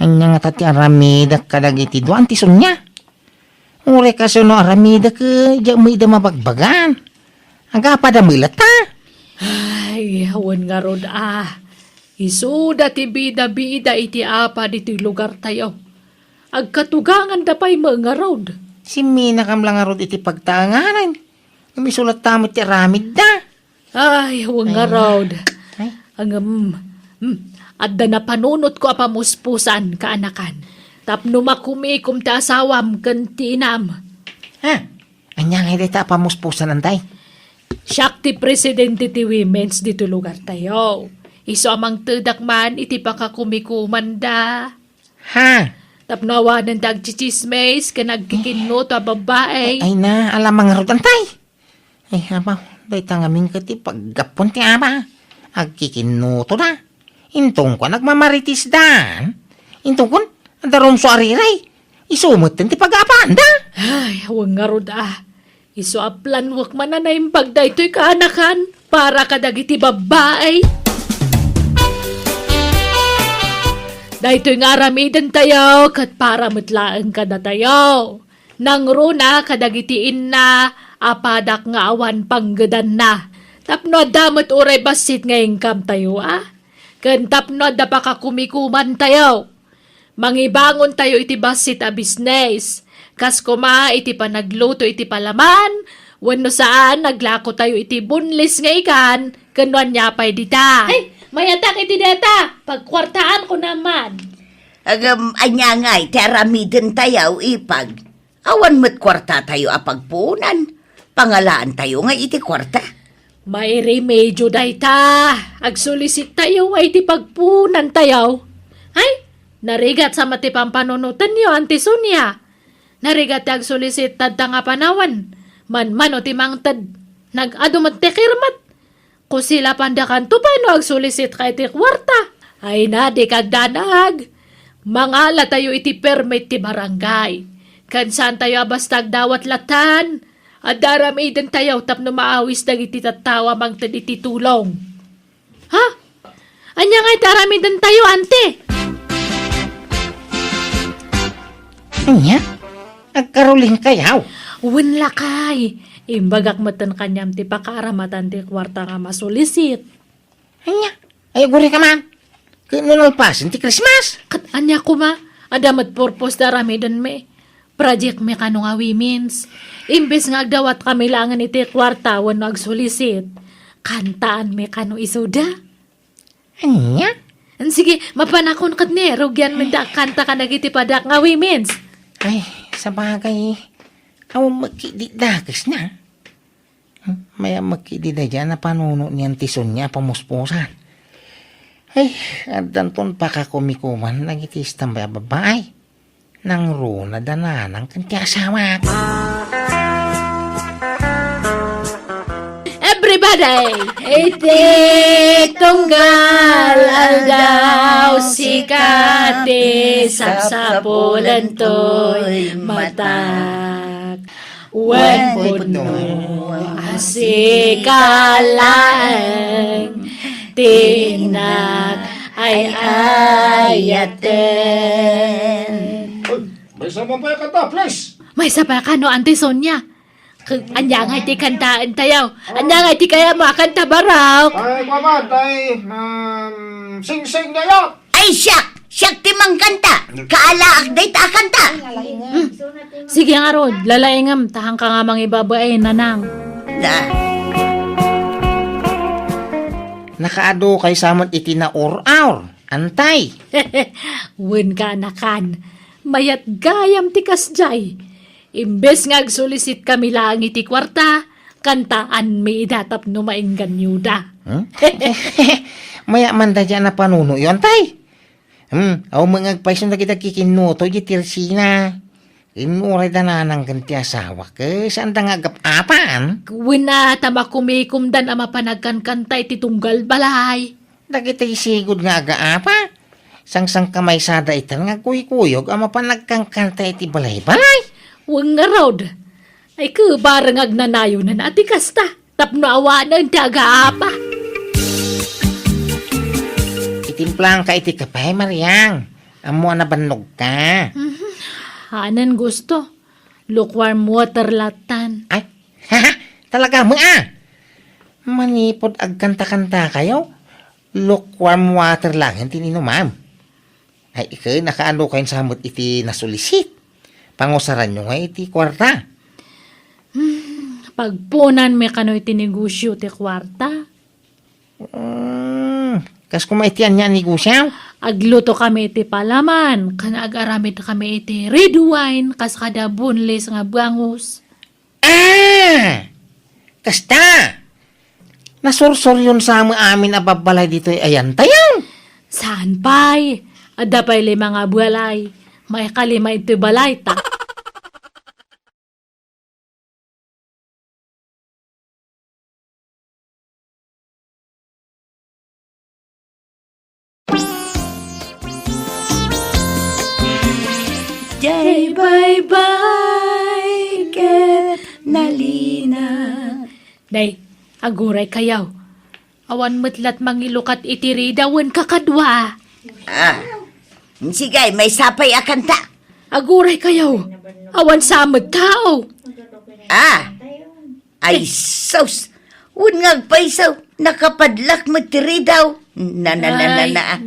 Anya nga tati aramida kadag iti duan ti sunya. Ure kaso no aramida ka diya mo ida mabagbagan. Aga pa damilat ta. Ay, awan nga rod Isuda ti bida-bida iti apa diti lugar tayo. Agkatugangan da pa'y mga road. Si Mina kam lang arod iti pagtanganan. Misulat tamit ti aramid da. Ay, awan nga road. Ay. Adda na panunot ko apamuspusan kaanakan. Tapno makumikom ta asawam kanti inam. Anya nga iti pamuspusan antay. Siyak ti presidente ti women's dito lugar tayo. Iso amang tedak man iti pakakumikuman da. Tapnawa ng dagchichismes ka nagkikino ta babae. Ay na, alam mga arod antay. Ay habaw, day tangaming kati paggapon ti ama. Agkikinuto na. Intong ko nagmamaritis dan. Intong ko, darom so ariray. Isumot ti pag-apaan da. Ay, huwag nga rod Iso aplan wak man na yung pagdaytoy kaanakan para kadagiti babae. Dahito nga aramidan tayo, kat para matlaan ka na tayo. Nang runa, kadagitiin na, apadak nga awan panggadan na. Tapno damot uray basit nga ingkam tayo, Kan tapno da pa ka kumikuman tayo. Mangibangon tayo iti basit a business. Kas kuma iti panagluto iti palaman, wano saan naglako tayo iti bunlis nga ikan, kanuan niya pa'y dita. Ay, mayatak iti data, pagkwartaan ko naman. Anya nga, teramidin tayo ipag. Awan mo't kwarta tayo apagpunan. Pangalaan tayo nga iti kwarta. May remedyo dayta, agsulisit tayo ay iti pagpunan tayo. Ay, narigat sa matipang panunutan niyo, Auntie Sonia. Narigat agsulisit tad nga panawan. Man o timang tad, nag-adumat tekirmat. Kung sila pandakan to paano agsulisit ka iti kwarta. Ay na, di kagdanag. Mangala tayo iti permit ti barangay. Kansan tayo abastag dawat latan. At daramidan tayo tapno maawis dagiti tattawa mang iti tulong. Ha? Anya nga'y daramidan tayo, ante? Anya? Agkaruling kayaw. Uwan lakay. Imbagak matan kanyam ti pakaramatan ti kwarta nga masulisit. Anya? Ay, guri ka man. Kinunalpasin ti Christmas. Kat anya ko ma, adamat purpose daramidan me. Project me kano nga women's. Imbes nga agdawat kami langan iti kwarta wano agsulisit. Kantaan me kano isuda. Anya? Sige, mapanakon kat ni. Rugyan me da kanta ka nagiti padak nga women's. Ay, sa bagay, aw magkididakis na. Maya magkidida dyan na panuno niyan tison niya pamuspusan. Ay, at danton pa ka kumikuman, nagitis tambay babae. Nang runa dananang kanti asawa. Everybody, iti tunggal aldaw sikati sapsapulan to'y matak. Wen puno asikalang tinak ay ayaten. May sama pa yung kanta, please! May sapa ka no, Auntie Sonia. Anya nga iti kantaan tayo. Anya nga iti kaya makanta baraw. Ay, kwaman, ay, sing-sing na yun! Ay, siyak timang kanta. Kaalaak day ta kanta. Sige nga Rod, lalaingam, tahang ka nga mga ibabae, nanang. Da. Nakaado kay samot iti na or-aur. Antay. Wen ka nakan. Mayat gayam tikas jay. Imbes nga agsulisit kami lang iti kwarta, kantaan may idatap no mainggan yuda. Maya man da dyan na panuno yun, tay. Aw mga agpaisun na kita kikinuto, jitirsina. Inuray da na ng ganti asawa ka, saan da nga agapapaan? Wen na tama kumikumdan ama panagkankanta iti tunggal balay. Dagiti sigod nga agaapa. Sang-sang kamay sada itan nga kuy-kuyog ama panagkangkanta iti balay-balay. Wang nga Rod. Ay kubarang agnanayo na nati kasta. Tapno awanan ti agaapa. Itimplang ka iti kapay, Mariang. Amo na bannog ka. Hanan gusto. Lukewarm water latan. Ay, talaga mo Manipod agkanta-kanta kayo. Lukewarm water lang, hindi nino ma'am. Ay, ikaw, nakaano kayo samot iti nasulisit. Pangusaran nyo nga iti kwarta. Pagpunan may kano iti negosyo ti kwarta. Kas kumaitian niya ni Gusyaw. Agluto kami iti palaman. Kanag-aramid kami iti red wine. Kas kada bunlis nga bangus. Kasta! Nasursor yun sa amin ababalay dito ayan tayo. Saan pa'y? Ada pa'y lima nga balay. May kalima iti balay ta. Jay bye-bye, ket nalina. Day, aguray kayaw. Awan matlat mangilukat iti ridawan kakadwa. Sige, may sapay akan ta. Aguray kayo. Awan samad tao. Ah, ay sus. Unngag paisaw, nakapadlak matiri daw. Na.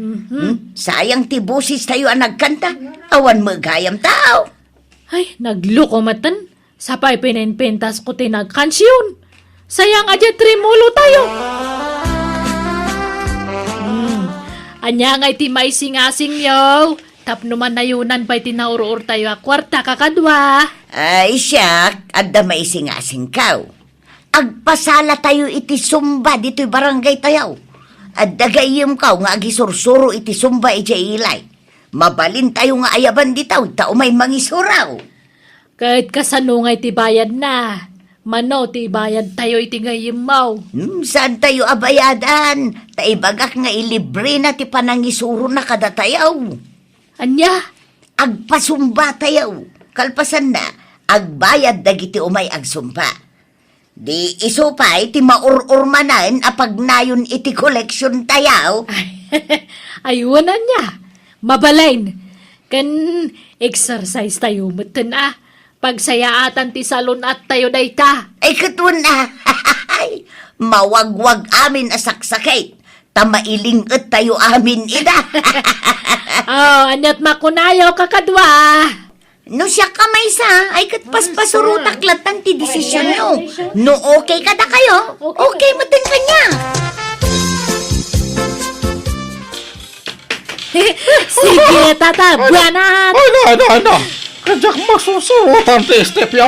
Sayang ti busis tayo ang nagkanta. Awan magayam tao. Ay, nagluko matan. Sapay pinenpentas ko tinagkansyon. Sayang adya trimulo tayo. Anya nga iti may singasing yaw. Tapno man nayunan pa'y tinaurur tayo a kwarta kakadwa. Ay siyak, adda may singasing kaw. Agpasala tayo iti sumba dito'y barangay tayaw. Adda gayim kaw nga agisursuro iti sumba iti ilay. Mabalin tayo nga ayaban ditaw, tao may mangisuraw. Kahit kasanungay ti bayad na. Mano ti bayad tayo iti gayim maw. Saan tayo abayadan? Taibagak nga ilibre na ti panangisuro na kada tayaw. Anya? Agpasumba tayaw. Kalpasan na, agbayad dagiti umay agsumpa. Di isupay ti maururmanan apag nayon iti koleksyon tayaw. Ayunan niya. Mabalain. Kan exercise tayo matan Pagsayaatan ti salon at tayo dayta. Ay katun na. Mawagwag amin asaksakay. Tamailingat tayo amin ida. Anyat makunayaw kakadwa. No siya kamay sa, ay katpaspasurutak latan ti desisyon no. No okay kada kayo, okay matin kanya. Sige, tata, buwanat. Ano? Kadyak masusurutan ti Estepyo.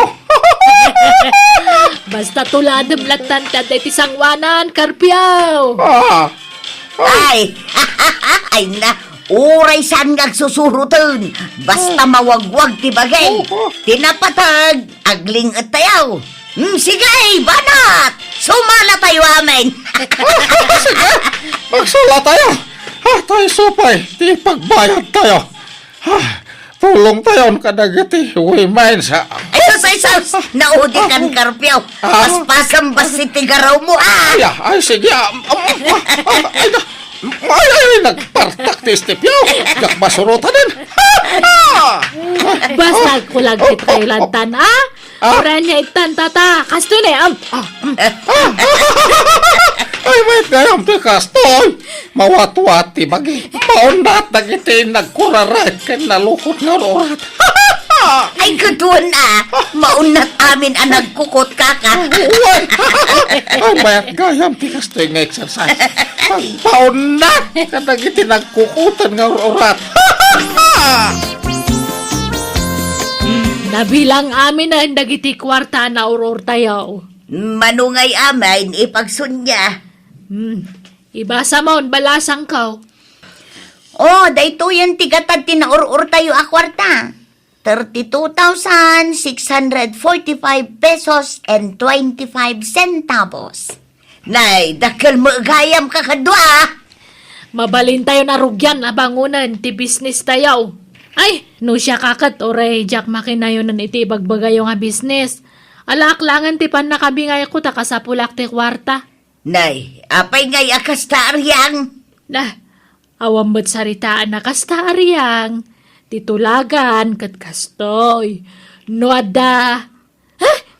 Basta tuladem latan taday ti sangwanan, karpiyaw. Ay, ay na, uray saan ngagsusurutan. Basta mawagwag ti bagay. Tinapatag, agling at tayaw. Sige, banat! Sumala tayo amin. Magsala tayo. Tayo supay, di pagbayad tayo. Tulong tayo kadagiti, wimain sa... Ay, sus! Naudi kan karpyaw. Paspasang basi tigaraw mo, Ay, sige. Ay, nagpartak ti Estepyo. Yak masurutan din. Basta kulagkit kayo lantan, Ura niya itan, tata. Kasto na, Ay, wait, gayam ti kastoy. Mawat-wat ti bagi. Maundat nagiti nagkurarat ken nalukot nga orat. Ay, kutuan maunat amin ang nagkukot kaka. Ay, mayat gayam ti kastoy nga exercise. Maundat ka nagiti nagkukutan nga orat. Nabilang amin na dagiti kwarta na uror tayo. Manungay amin, ipagsunya. Ibasa maun balasang kaw. Oh, dayto yan tigatad tinaurur tayo akwarta. 32,645 pesos and 25 centavos. Nay, dakal mo gayam kakadwa. Mabalin tayo na rugyan abangunan ti business tayo. Ay, no siya kakat oray jak makinayonan iti bagbagayo nga business. Alaaklangan ti pan nakabingay ko takasapulak ti kwarta. Nay, apay ngay akas taaryang. Nah, awam mo't saritaan na kasta aryang. Titulagan kat kastoy. No ada.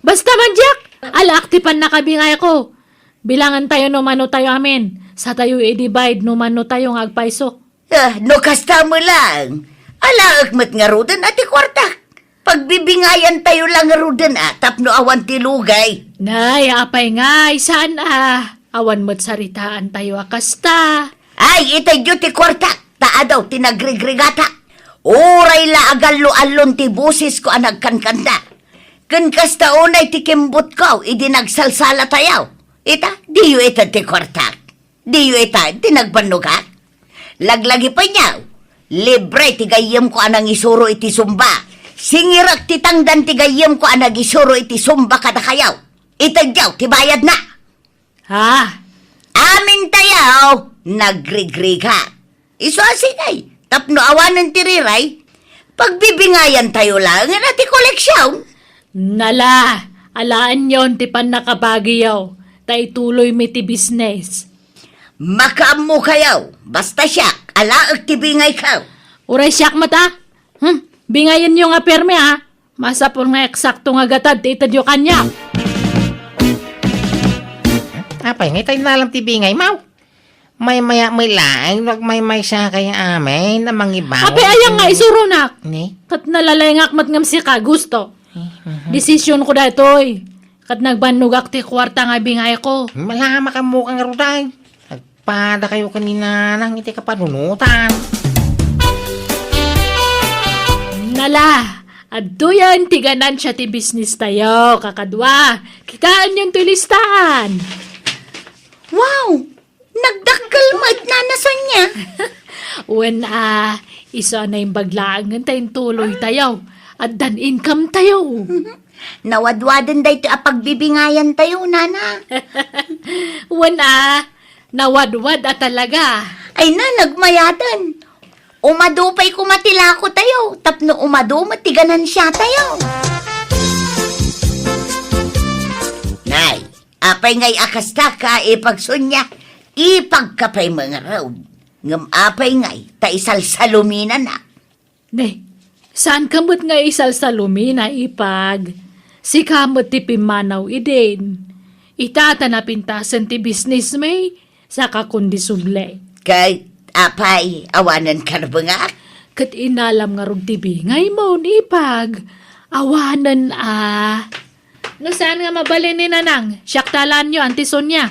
Basta man jak. Alaak ti pan nakabingay ko. Bilangan tayo no mano tayo amin. Sa tayo i-divide no mano tayo ng agpaiso. No kasta mo lang. Alaak mat nga rudan ati kwarta. Pagbibingayan tayo lang nga rudan tapno awan ti lugay. Nay, apay ngay, saan awan mo't saritaan tayo akasta. Ay, itay ti kwarta. Taa daw, tinagrigrigata. Uray la agalo-alon ti busis ko ang nagkankanta. Kan kasta unay ti kimbot ko, idi nagsalsala tayaw. Ita, diyo ita ti kwarta. Diyo ita, tinagbanuga. Laglagi pa niya. Libre ti gayem ko anang isuro iti sumba. Singirak ti tangdan ti gayem ko anang isuro iti sumba kada kayaw. Itagyaw, ti bayad na. Amin tayaw, nagrigriga. Iso asinay, tapno awanan ti riray. Pagbibingayan tayo lang, nga ti koleksyon. Nala, alaan yon ti pan nakabagiyaw. Tay tuloy mi ti business. Makaam mo kayaw, basta siya, alaag ti bingay kaw. Uray siyak mata. Bingayin nyo nga perme ha. Masa po nga eksakto nga gatad, itadyo kanya. Apay, ngay tayo nalang tibingay, mau. May maya may laing, wag may siya kaya amin na mangibaw. Ape ayang nga isurunak. Ni? Kat nalalengak mat ngam si ka gusto. Desisyon ko da itoy. Kat nagbanugak ti kwarta nga bingay ko. Malama ka mo kang ruday. Nagpada kayo kanina nang iti kapanunutan. Nala, adto yan, tiganan siya ti business tayo, kakadwa. Kitaan yung tulistahan. Wow! Nagdakkel mat na nasan niya. When isa na yung baglaangan tayong tuloy tayo. At dan income tayo. Nawadwadan day ito pagbibingayan tayo, nana. When nawadwad talaga. Ay na, nagmayadan. Umadupay kumatila ko tayo. Tapno umadu, matiganan siya tayo. Nay, apay ngay akasta ka ipagsunya. Ipagkapay mga road. Ngam apay ngay, ta isalsaluminan na. Ne, saan kamot nga isal sa lumina ipag? Si kamot ti pimanaw idin. Itata na pintasan ti business may, saka kundi suble. Kay apay, awanan ka na ba nga? Kat inalam nga rog ti bingay mo ipag. Awanan No saan nga mabalin ni nanang? Syaktalan nyo, Auntie Sonia.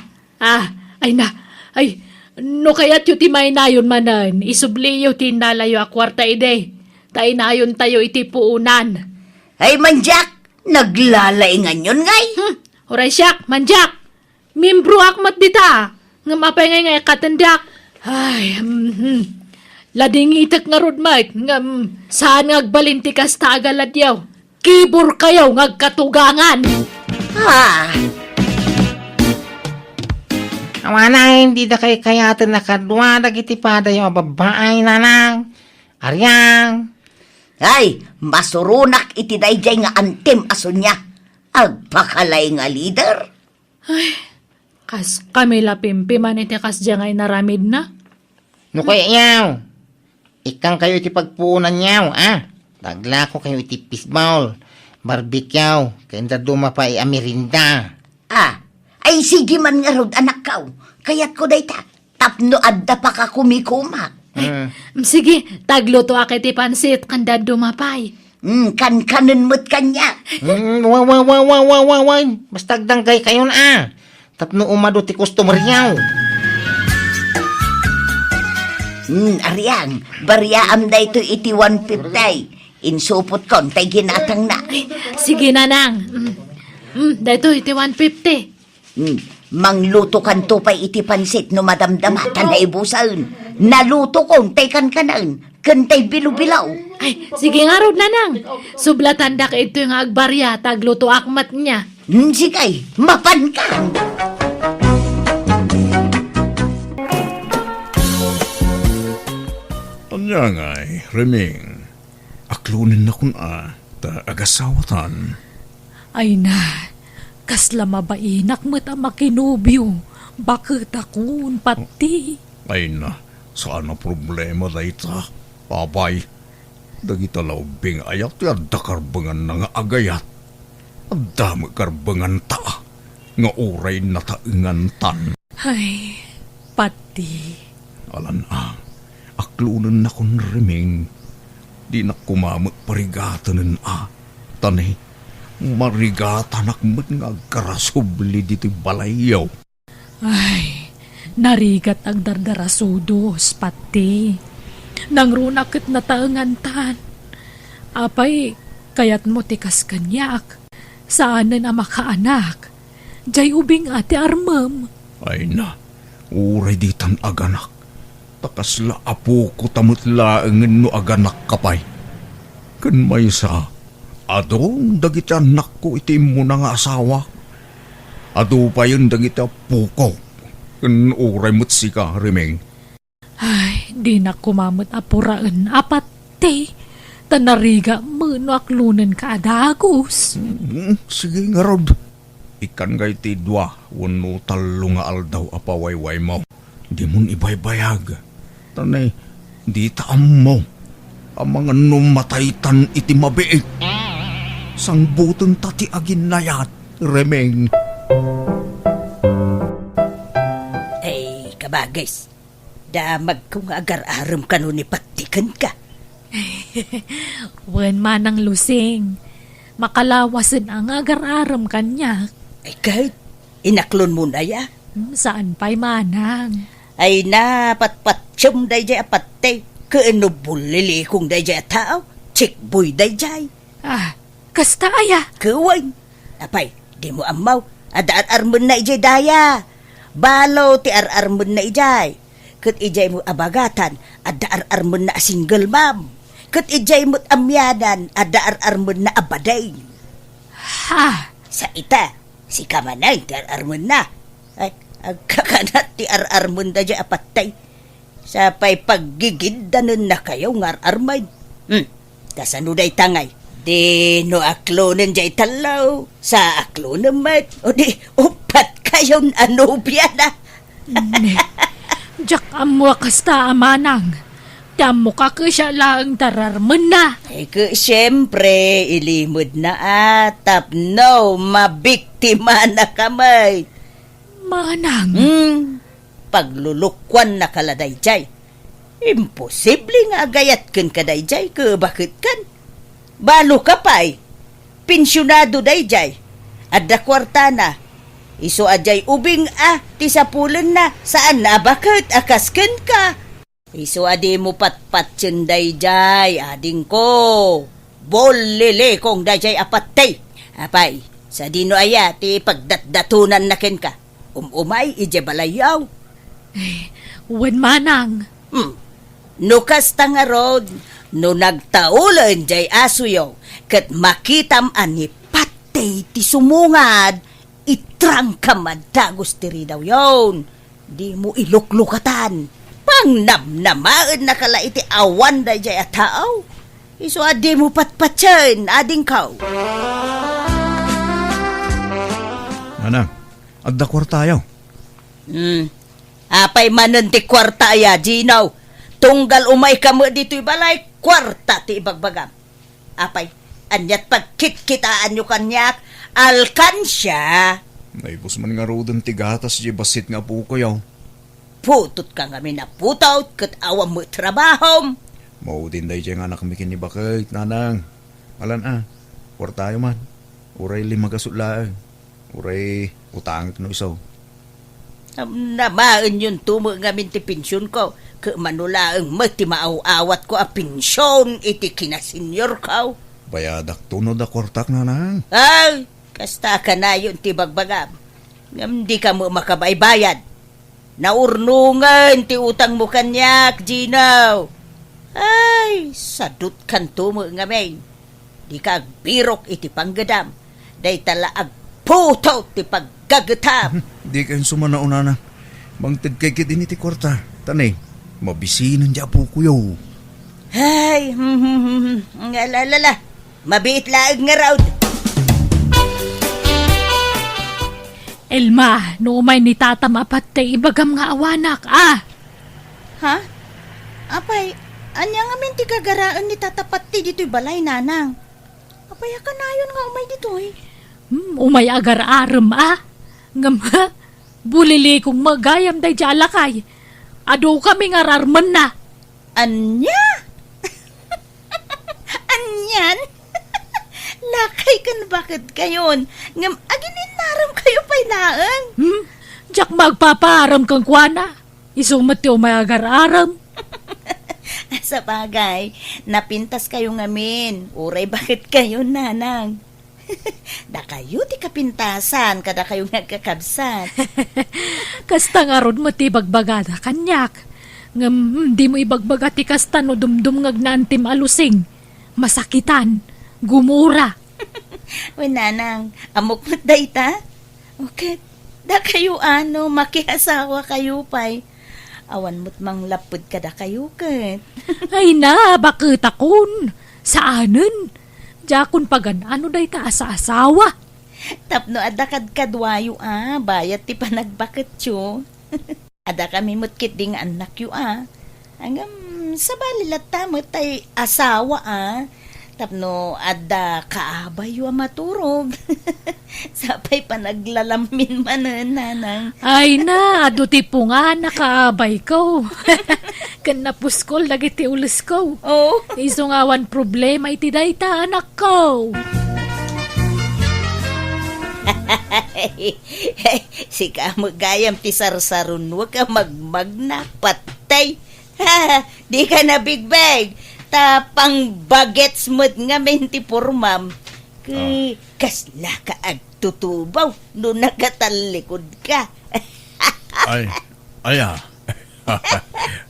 No kaya't yu ti may nayon manan. Isubli yu ti nalayo a kwarta ide. Tay nayon tayo iti puunan. Ay manjak, naglalaingan yun ngay. Horay siyak, manjak. Mimbro akmat dita. Nga mapay ngay katendak. Ay, lading itak nga rodmait. Nga saan ngagbalinti kas tagaladyaw. Kibor kayaw ngagkatugangan. Ha? Awana, hindi da kayo kayatan nakadwa, dagitipada yung babae nanang. Aryang. Ay, masurunak iti dayjay nga antem aso niya. Agpakalay nga leader. Kas kami lapimpi man iti kas jangay naramid na. No kaya yaw. Ikang kayo iti pagpuunan yaw, Tagla ko kayo iti fishball. Barbecue. Kaya duma pa amirinda. Ay sige man nga rod anak kao. Kaya't ko day ta. Tapno adda pa ka kumikuma. Sige, tagluto akit ti pansit kanda dumapay. Kan-kanon mo't kanya. Wawawawawawawaway. Basta agdanggay kayo na, Tapno umado ti customer yaw. Aryang, bariyaam da ito iti 150. Insupot kon, tay ginatang na. Sige nanang. Dito iti 150. Mangluto kan to pa'y iti pansit no madamdamatan na ibusaun. Naluto kon, tay kan-kanan. Kantay bilu-bilaw. Ay, sige nga rod nanang. Sublatan da ka ito yung agbarya, tagluto akmat niya. Sigay, mapan ka. Anya ngay, Reming. Aklunin na kun ta agasawatan. Ay na, kasla mabainak mo't ang makinubyo. Bakit akun pati? Ay na, saan na problema dayta? Papay, dagita laubing ayat ti adda karbangan na nga agayat. Adda karbangan ta, nga uray na taingan tan. Ay, pati. Alan aklunan na kun Reming. Di na kumamot parigatanen Tanay, marigatan akmat nga karasubli dito balayaw. Ay, narigat ang dardarasudos, pati. Nangrunakit na taangantan. Apay, kayat mo tikas kanyak. Saanan ang makaanak? Jay ubing ate armam. Ay na, uray ditan aganak. Takasla apo ko tamot laangan no aganak kapay. Kan may sa, adong dagiti anak ko iti mo na nga asawa. Ado pa yun dagiti apo ko. Kan uray mo't sika, Remeng. Ay, di na kumamot apuraan. Apate, tanariga mo no aklunan ka adagos. Sige nga rod. Ikan gay ti dwa, wano talo nga aldaw apawayway mo. Di mon ibaybayag. Tanay, di taam mo. ang mga numataytan iti mabiit. Sang butong tati agin nayat, remeng. Ay, kabagis. Damag kong agar-aram ka nun ipatikan ka. Wen manang lusing. Makalawasin ang agar-aram kanya. Ay, kahit inaklon mo na ya. Saan pa'y manang? Ay na, patpatsyum day jay apatay. Kaano bulili kong day jay tao. Chikboy day jay. Ah, kasta aya. Kawain. Apay, di mo amaw. Adaat-armon na ijay daya. Balo ti ar-armon na ijay. Kat ijay mo abagatan. Adaar-armon na single mom. Kat ijay mo amyanan. Adaar-armon na abaday. Ha? Sa ita, si Kamanay ti ar-armon na. Ay, agkakanat ti ar-armon da jay apatay. Sa pa'y paggigindanan na kayo ng ar-armay. Kasano day tangay. Di no aklonan jay talaw. Sa aklonan mat. O di upat kayo na nobya na. Jak amwa kasta amanang. Damo ka siya lang tararman na. Ay ka siyempre ilimod na atap. No, mabiktima na kamay. Manang. Paglulukwan na kaladay jay. Imposible nga agayat kan kaday jay. Bakit kan? Balo ka pa'y. Pensyonado day jay. Adda kwarta na. Iso ajay ubing ti sapulan na. Saan na bakit akasken ka? Iso adi mo patpatsin day jay. Ading ko. Bolile kong day jay apatay. Apay, sa dino aya ti pagdatdatunan na ken ka. Umay ije balayaw. Wen manang. Nukas tanga rod, no nagtaulan jay asuyo, kat makitam ani patay ti sumungad, itrang kamadagos tiri daw yon. Di mo iluklukatan. Pang namnamaan na kala iti awan da jay ataaw. Iso adi mo patpatyan, ading kaw. Nanang, agda kwartayaw. Apay manan ti kwarta ya, Ginaw. Tunggal umay ka mo dito'y balay, kwarta ti ibagbagam. Apay, anyat pagkit-kitaan nyo kanyak, alkansya. Naibos man nga rodan ti gatas di basit nga po kayaw. Putot ka nga minaputaw, kat awam mo trabahom. Maudin day dyan nga nakamikin ni bakit, nanang. Alan kwartayo man. Uray limagasullaan. Uray utang no isaw. Namaan yun tumo nga minti pensyon ko. Manulaang mati maaw-awat ko a pensyon iti kinasenyor ko. Bayadak tunod a kwartak nanang. Ay, kasta ka na yun ti bagbagam. Ngam di ka mo makabaybayad. Naurnungan ti utang mo kanyak, Ginaw. Ay, sadut kan tumo nga men. Di ka agbirok iti panggadam. Day tala agputaw ti paggagatam. Di kayo sumanaon nanang. Bangtid kay kit ini ti kwarta. Tanay. Mabisinan dya po kuyaw. Ay, ngalalala. Mabiit laag nga raw. Elma, no may ni tata mapatay ibagam nga awanak, Ha? Apay, anya nga min ti kagaraan ni tatapat ti dito'y balay, nanang. Apay, ka na yun nga umay dito'y. Umay agar-aram, Ngam, bulili kong magayam day jalakay. Ado kami nga rarman na. Anya? Anyan? Lakay kan bakit kayon? Ngam, aginin naram kayo pa'y naang. Jak magpaparam kang kwana. Isumat ti umay agar-aram. Sa bagay, napintas kayo ngamin. Uray, bakit kayo, nanang? Da kayo ti kapintasan, kada kayo nagkakabsat. Kasta nga ron mo ti bagbagada kanyak. Ngam, di mo ibagbaga ti kasta no dumdum ngagnantim alusing. Masakitan, gumura. Uy, nanang, amok mo't day ta? Okay, da kayo makihasawa kayo pa'y. Awan mo't mang lapod kada kayo kat. Ay na, bakit akon? Saanen? Jakon pagan ano day ta sa asawa? Tapno adakad kadwayo bayat ti panagbakit yo. Ada kami mutkit ding anak yo Hanggang Sa balilata mo tay asawa Tapno adda kaabay wa maturog. Sapay pa naglalamin manan nanang. Ay na, aduti po nga, nakaabay ko. Kan napuskol, dagiti ulis ko. Oh. Iso nga wan problema, iti dayta anak ko. Si kamagayam ti sarsaron, wag ka magmagna patay. Di ka na big bag. Tapang bagets mo't nga menti pormam. Kay kasla ka agtutubaw no nakatalikod ka. Ay,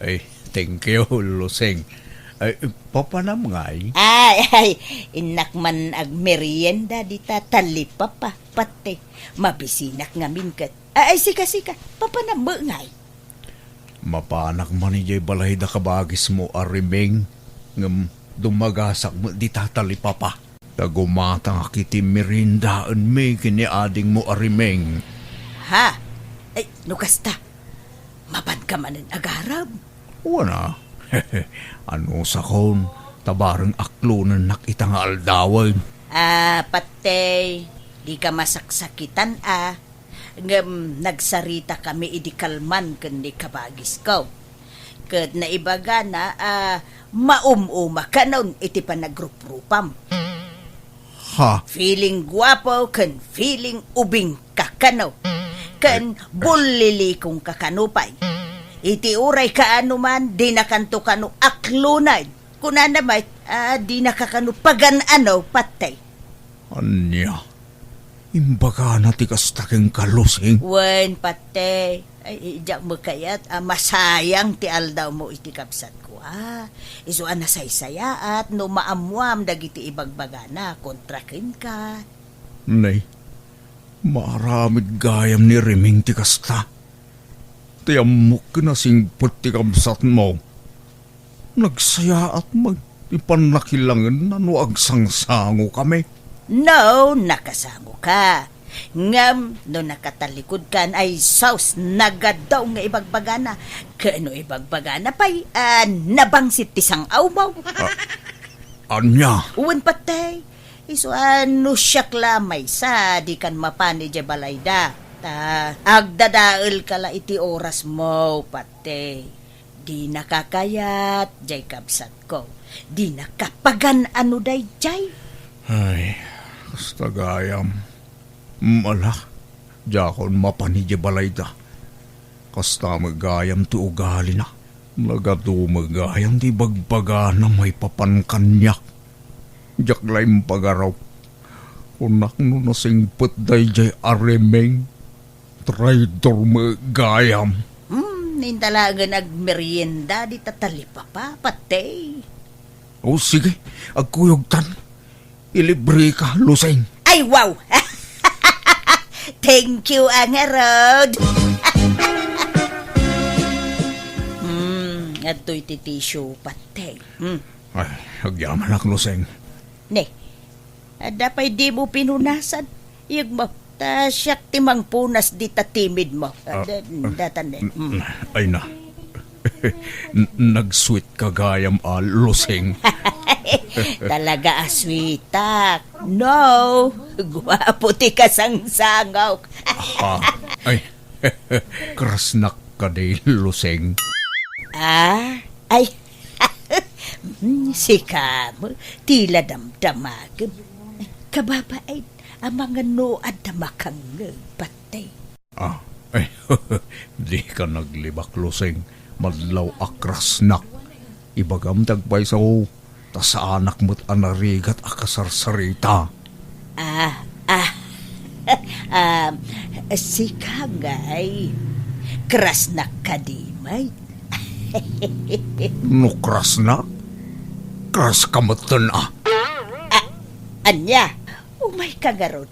ay, thank you, Lusing. Ay, papanam nga Ay, inak man ag merienda di tatalipa pa, pati. Mabisinak nga minkat. Ay, sika, papanam ba ngay? Mapanak man ni balay da kabagis mo arimeng ngam dumagasak mo di tatalipa pa. Tagumatang akiti merindaan may kiniading mo arimeng. Ha? Ay, nukasta. Mapad ka manin agarab. Wana. Ano sa kon, tabarang aklunan nakita nga aldawan. Patay. Di ka masaksakitan Ngam nagsarita kami idikalman kundi kabagis ko. Kat na ibaga na, maumuma ka nun iti pa nagrupropam. Ha? Feeling guwapo, kan feeling ubing kakano. Kan bulili kong kakanupay. Iti uray kaano man, di nakanto kano aklunay. Kuna naman, di nakakano pagan patay. Anya? Imbaga na tikas takeng kalusing. Wen patay. Ay, diyak mo kayat, masayang ti aldaw mo iti kapsat ko, Isuan na saysaya at no maamuam dagiti ibagbagana, kontrakin ka. Nay, maramid gayam ni Riming tikasta. Tiyamok na singpot ti kapsat mo. Nagsaya at magipanakilangan na no agsangsango kami. No, nakasango ka. Ngam, no nakatalikod kan ay saus nagadaw nga ibagbagana. Kano ibagbagana pa'y nabangsit tisang awmaw. Anya? Uwan patay. Iso ano siyak lamay sa di kan mapani di balayda. Agdadaal kala iti oras mo patay. Di nakakayat jay kabsat ko. Di nakapagan ano day jay. Ay, kasta gayam. Mala, jakon mapanidya balayda. Kasta magayam ti ugali na. Nagado magayam ti bagbaga na may papankanyak. Jaklay pagaraw. Kunak no nasingpot day jay aremeng. Traidor magayam. Nindalagan agmerienda di tatalipa pa, patay. O sige, agkuyog tan. Ilibre ka, Lusing. Ay, wow! Thank you, Angarod. Ato'y titisyo patay. Ay, agyaman ak, Lusing. Ne, dapay di mo pinunasan. Iyag mo, siyak timang punas di tatimid mo. Datan Ay na. Nag-sweet kagayam Lusing. Talaga aswitak. No, guwapo ti kasangsangaw. Ay, krasnak ka di, Lusing. Ay, si Kamo, tila damdamagam. Kababait, ang mga noad na makang patay. Ay, di ka naglibak, Lusing. Madlaw akrasnak. Ibagam tagpay sa ta sa anak mo't anarigat akasarsarita. Si Kagay, krasnak ka di, may. No krasnak? Kras kamatan Anya, umay kagarod.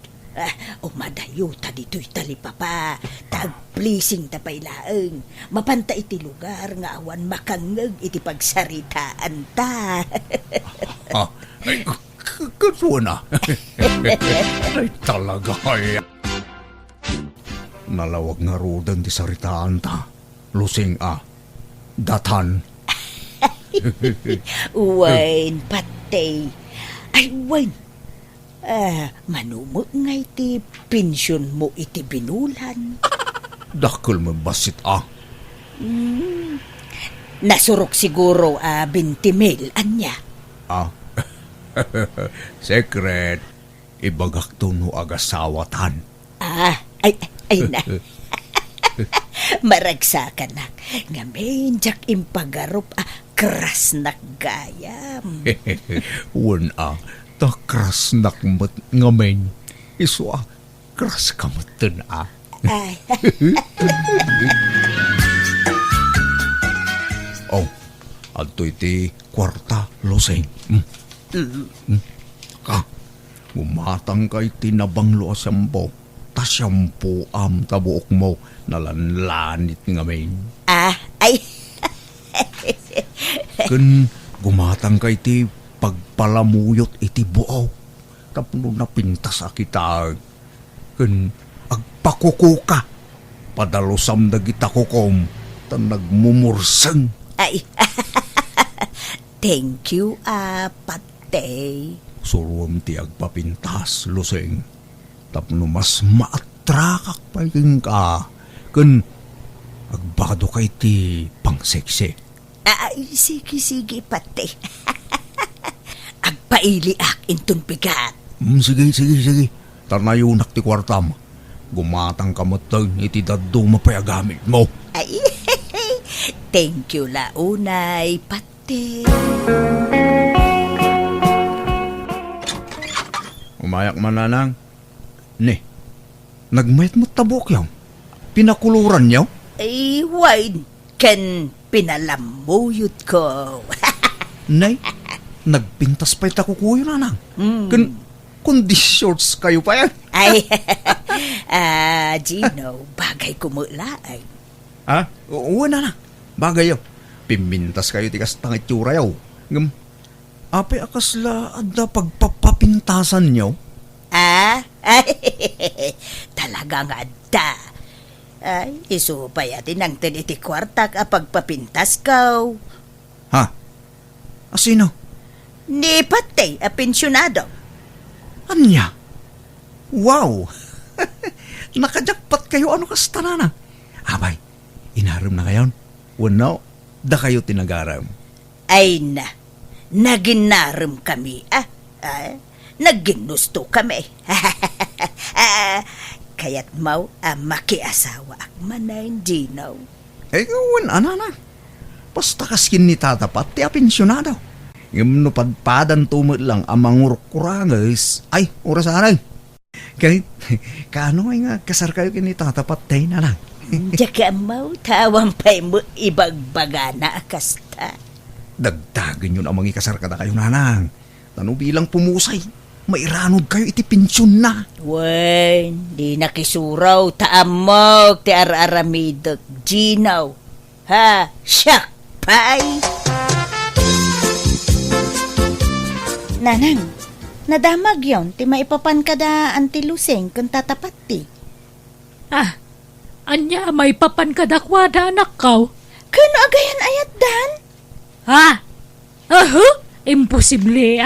Umadayo ta dito'y talipapa. Tag-pleasing ta pailaeng. Mapanta iti lugar nga awan makangeg iti pagsaritaan ta. Ay, katuwa na. Ay, talaga ay. Nalawag nga rodan di saritaan ta. Lusing Datan. Uwain, patay. Ay, wain. Manumo ngay ti pensyon mo iti binulan. Dakol mo basit Nasurok siguro 20,000 anya. Secret. Ibagak to no agasawatan. Ay na. Maragsakan na. Ngamin, jak impagarup, kras gayam. Wan takras nakmat ngamen. Iso kras kamatan Ay, Oh, adto iti kwarta loseng. Gumatang kay tinabanglo asampo. Tasyampo tabuok mo nalanlanit ngamen. ay. Kun gumatang kay ti pagpalamuyot iti buaw. Tapno napintas akitag. Kun agpakukuka. Padalusam dagita kukom. Tan nagmumurseng. Ay, thank you, patay. Suruam ti agpapintas, luseng. Tapno mas maatrakak pa yung ka. Kun agbado kay ti pangseksi. Ay, sige, patay. Agpailiak intun bigat. Sige. Tarnayunak ti kwartam. Gumatang kamatang iti daddo mapayagamit mo. Ay, thank you launay, patay. Umayak mananang. Ne, nagmayat mo tabok yaw. Pinakuluran yaw. Ay, wine, kan pinalamuyot ko. Nay, nagpintas pa'y takukuyo nanang. Kundi shorts kayo pa yan. Ay, Gino, bagay kumulaay. Oo na. Bagay yaw. Pimintas kayo tikas tangit yura yaw. Apay akasla adda pagpapapintasan yaw. Ay, talagang adda. Ay, iso pa yatin ang tiniti kwartak pagpapintas kaw. Ha? Asino? Ni patay, pensyonado. Anya? Wow! Nakajakpat kayo ano kasta na. Abay, inaram na kayon. Wano, da kayo tinagaram. Ay na, naginaram kami, naginusto kami. Kaya't mau makiasawa ak manay, Gino. Wan, na. Basta kaskin ni tatapat, ti apensyonado. Yung padpadan tumot lang amang urkurangos. Ay, oras anay. Kahit, kaano ay nga kasar kayo kini tatapat tayo na lang. Jaka mau tawang pa'y mo ibagbagana akasta. Dagdagan yun amang ikasar ka na kayo nanang. Tano bilang pumusay, mairanod kayo iti pensyon na. Wen, di nakisuraw taamog ti araramidok, Gino. Ha, siyak, pay. Nanang, nadamag yon, ti maipapan kada antiluseng kung tatapat ti. Anya may papankadakwada anak kaw. Kano agayan ayat dan? Imposible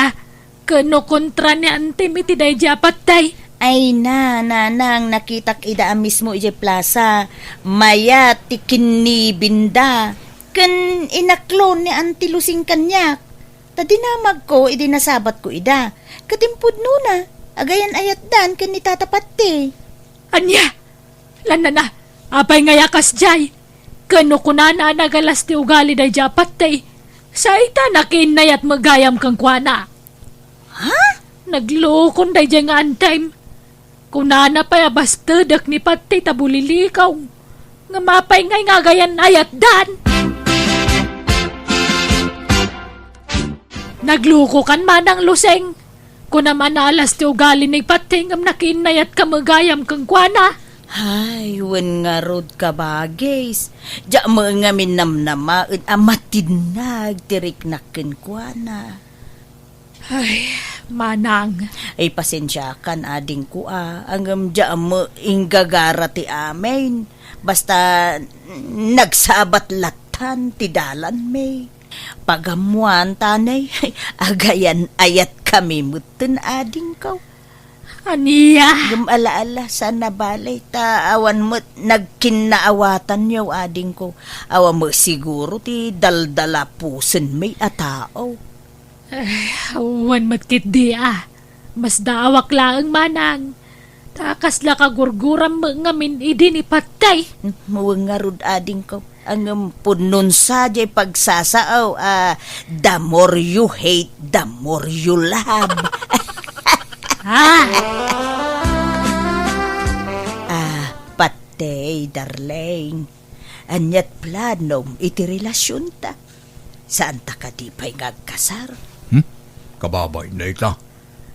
Kano kontra ni antem iti day japat tay. Ay nanang nakitak ida mismo ije plaza. Maya ti kinibinda. Kan inaklon ni antilusing kanyak. Tadinamag ko, idinasabat ko ida. Katimpud nuna, agayan ayat dan kan nitatapat ti. Anya, lana apay nga yakas jay. Kano kunana nagalas ti ugali day japat tay. Sa ita nakinayat magayam kang kwana. Ha? Naglukon day jay nga antime. Kunana pa'y abastadak ni pati tabulilikaw. Nga mapay ngay nga gayan ayat dan. Nagluko kan manang luseng. Kuna manalas ti ugali ni pati ngam nakinayat ka magayam kang kwana. Ay, wen nga rod ka bagis. Diya mo nga minamnama, amatidnag, tiriknakin kwa na. Ay, manang. Ay, pasensya kan ading ko Angam diya mo inggagara ti amin. Basta nagsabat latan ti dalan may. Pagamuan, tanay. Agayan ayat kami mutun ading ko. Aniya. Gumalaala sa nabalay ta awan mo nagkinaawatan niyo ading ko. Awan mo siguro ti daldala pusen may atao. Awan matkit di Mas daawak laang manang. Takas la kagurguram ngamin idin ipatay. Muwangarod ading ko. Ang punon sa jay pagsasaaw. The more you hate, the more you love. Patay, darling. Anyat planom iti relasyon ta. Saan ta ka di pa'y ngagkasar? Kababay na ita.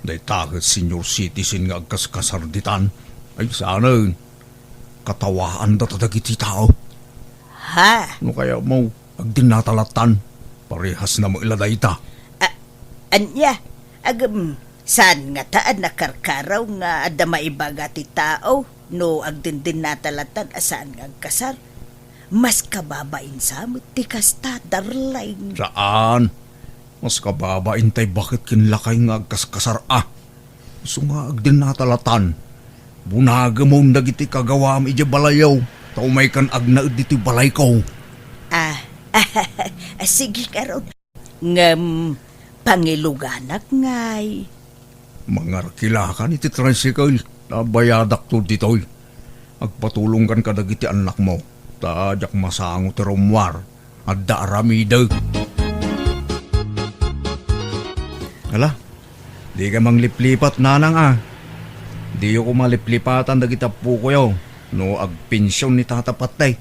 Day takot senior citizen nga agkaskasarditan. Ay sana katawaan da tadagiti tao. Ha? No kaya mo agdinatalatan. Parehas na mo iladay ta. Anya, saan nga taan nakarkaraw nga ada maibaga ti tao no agdindin natalatan asaan nga agkasar? Mas kababain sa mo ti kasta, darling. Saan? Mas kababain tay bakit kinlakay nga agkaskasar So nga agdinatalatan. Bunaga mo dagiti kagawam iti balayaw. Taumay kan agnaud diti balay ko. Sige karon. Ngam, pangiluganak ngay. Mangarkilakan iti tricycle. Nabayadak to ditoy. Agpatulong kan kadagiti anak mo. Tadyak masango ti rumwar. Adda aramida. Hala, di ka mangliplipat nanang Di ko maliplipatan dagiti apo ko yaw. No agpensyon ni tatapatay.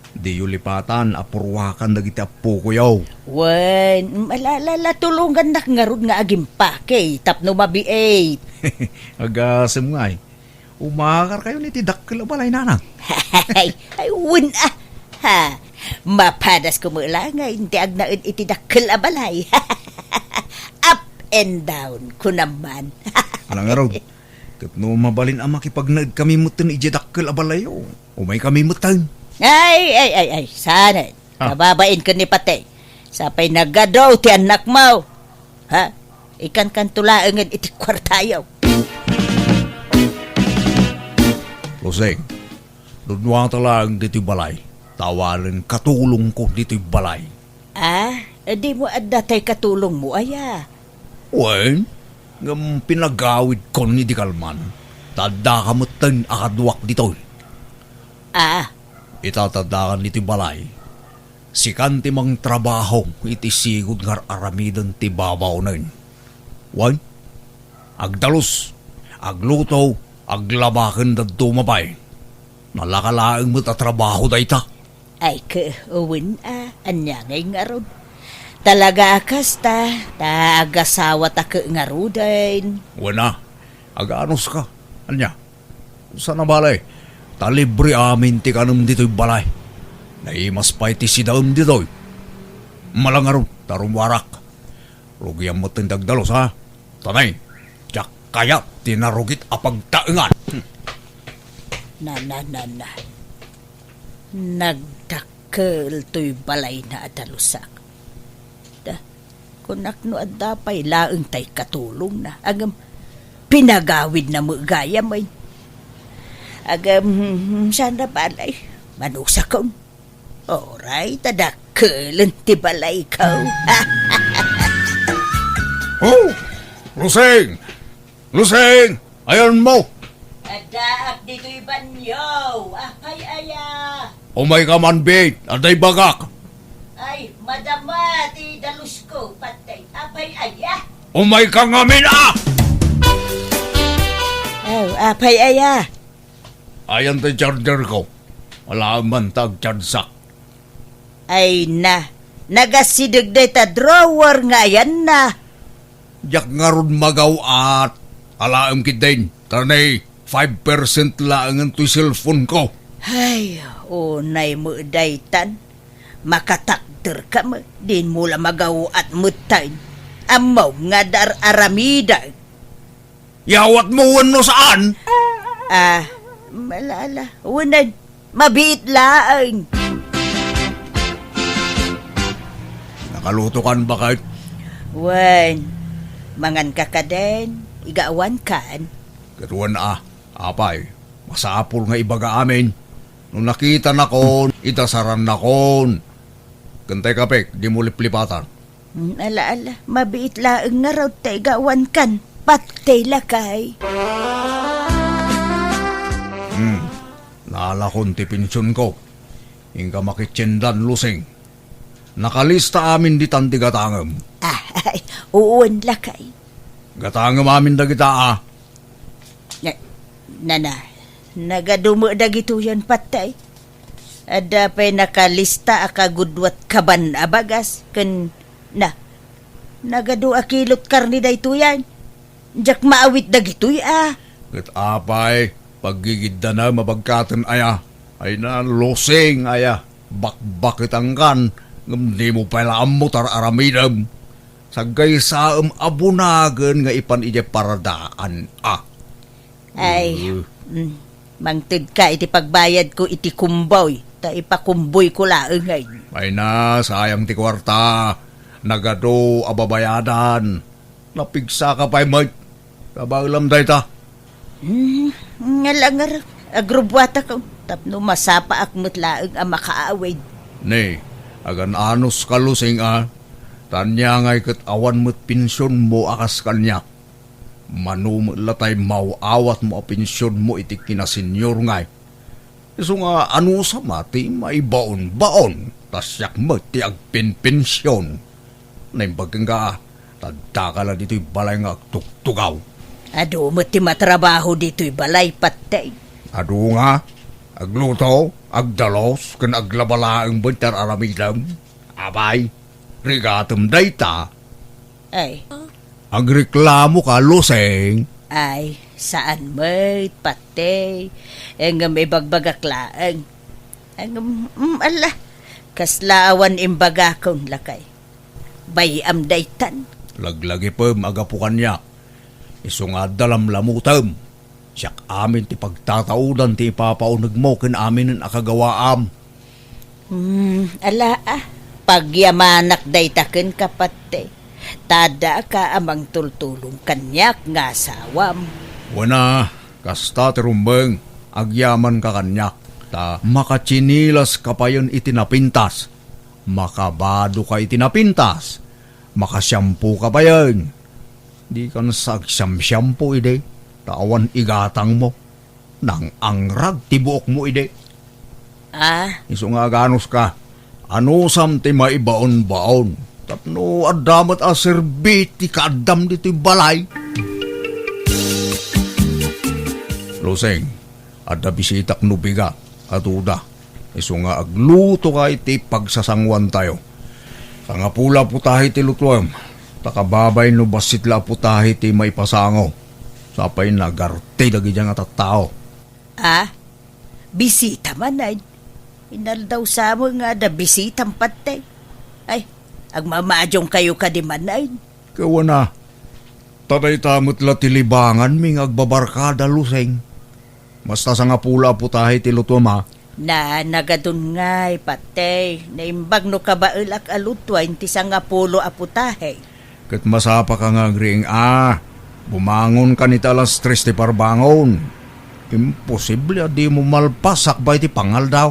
Di yu lipatan apurwakan dagiti apo ko yaw. Wen, malalala tulungan nak ngarud nga agim pake. Tapno mabiait. Agasem nga Umakar kayo ni tidakkel balay nanang. Ay, wen Ha, mapadas ko mula nga hindi agnaid itidakkel abalay. Up and down ko naman. Anang araw, no mabalin ang makipagnaid kami mutan ijadakkel abalayo. Umay kami mutan. Ay, sana. Kababain ka ni pate. Sapay nagadaw ti anak mo. Ha? Ikan kan tulaangan iti kwartayaw. Loseng, dunwa talang dito balay. Tawarin katulong ko dito balay. Di mo adatay katulong mo, aya. Wen, ngam pinagawid ko ni di kalman. Tada ka mutan akadwak dito. Itatadakan dito balay. Sikan ti mang trabaho iti sigod ngar aramidan ti babaw na yun. Wan, agdalos, agluto, aglabakan da dumabay. Nalakalaang mo tatrabaho da ita. Ay uwin anya ngay ngarod. Talaga akas ta, agasawa ta ka ngarudain. Wana, aganos ka, anya. Sana balay, talibre amin ti kanam dito'y balay. Naimas pa iti si daam dito'y. Malangaron, tarumwarak. Rugian mo tindagdalos ha. Tanay, tiyak kaya tinarugit apagtaengan. Na. Nagdakkel to'y balay na adalusak. Kunak no adapay laeng tay katulong na. Agam pinagawid na mo gaya mo. Agam sana balay. Manusa kon. Oray, tadakkelan ti balay ko. Oh! Luseng! Luseng! Ayan mo! Adaak dito'y banyo. Ay, aya. Umay ka man, bait. Aday bagak. Ay, madama, ti dalus ko, patay. Apay, aya. Umay ka ngamin, Apay, aya. Ayan ti charger ko. Wala man tag-charsak. Ay, nagasidag na ita drawer nga yan na. Yak nga ron magaw at alaam kitin. Tanay, 5% lang ang to cellphone ko. Ay, unay mo daytan. Makatakder ka mo. Din mo lang magaw at mutain. Amaw nga dar aramida. Yawat mo wano saan? Malala. Unay, mabiit laang. Nakaluto kan ba kahit? Wan, mangan ka ka din. Igaawan kan. Katuan apay, masapul nga ibaga amin. Nung nakita na kon, itasaran na kon. Kantay kapek, di mo liplipatan. Ala, mabiit laeng nga raw ta igaawan kan. Patay lakay. Naalakon ti pinsyon ko. Ingka makitsendan lusing. Nakalista amin di tanti gatangem. Ay, uun lakay. Gatangem amin da kita Nana, nagadumo dagito yan patay. Ada pa nakalista akagudwat kaban abagas. Nagadu akilot karni da ito yan. Diyak maawit dagito Kat apay, paggigidda na mabagkatan aya. Ay na losing aya. Bakbakit ang kan. Ngam di mo pala amutar aramidam. Sagay saam abunagan nga ipan ije paradaan Ay, mangtid ka iti pagbayad ko iti kumboy. Ta ipakumboy ko laeng ay. Ay na, sayang ti kwarta. Nagado ababayadan. Napigsa ka pa'y mag. Kabalam day ta. Ngalangar, agrubwata ko. Tapno masapa akmat laeng ang makaawid. Ne, agan anos kalusing Tanya ngay kat awan mo't pinsyon mo akas kanya. Manu latay mauawat mo a pinsyon mo iti kinasenyor ngay. Iso nga ano sa mati may baon-baon. Tasyak mo ti agpin-pinsyon. Naimbagin ka, tagdakala dito'y balay nga agtuktugaw. Ado mo ti matrabaho dito'y balay patay. Ado nga, agluto, agdalos, kan aglabalaang bantar aramidam. Abay, rigatum dayta. Ay, Agreklamo ka, luseng. ay, saan mo't patay. Ang may bagbagaklaan. Ang, ala, kaslaawan imbagakon lakay. Bayam daytan. Laglagi pa magapukan niya. Iso nga dalam lamutam. Siyak amin ti pagtataudan ti ipapaunag mo kin amin ang akagawaam. Ala pagyamanak daytaken kapatay. Tada ka amang tultulong kanyak nga sawam. Wana, kasta ti rumbeng, agyaman ka kanyak. Ta makatsinilas ka pa yun itinapintas. Makabado ka itinapintas. Makasyampu ka pa yun. Di ka nasagsyam-syampu ide. Tawan igatang mo. Nang angrag tibuok mo ide. Iso nga ganos ka. Anusam ti maibaon-baon. Tapno adamat a serbit ti kaadam dito'y balay. Loseng, ada bisitak nubiga. Atuda. Iso nga agluto ka iti pagsasangwan tayo. Sa nga pula putahi ti lutwam. Takababay no basitla putahi ti may pasango. Sapay nagarte dagi dyan nga tattao. Bisita man ay. Inaldaw sa mo nga da bisitang patay. Ay, agmamadyong kayo ka di man ay. Kawana, taday tamot la tilibangan ming agbabarkada luseng. Basta sa nga pula putahi ti lutwam Na nagadun ngay patay. Naimbag no kabailak alutwain ti sa nga pulo aputahe. Kat masapa ka nga agring bumangon ka nita alas 3 ti parbangon. Imposible di mo malpasak ba iti pangal daw.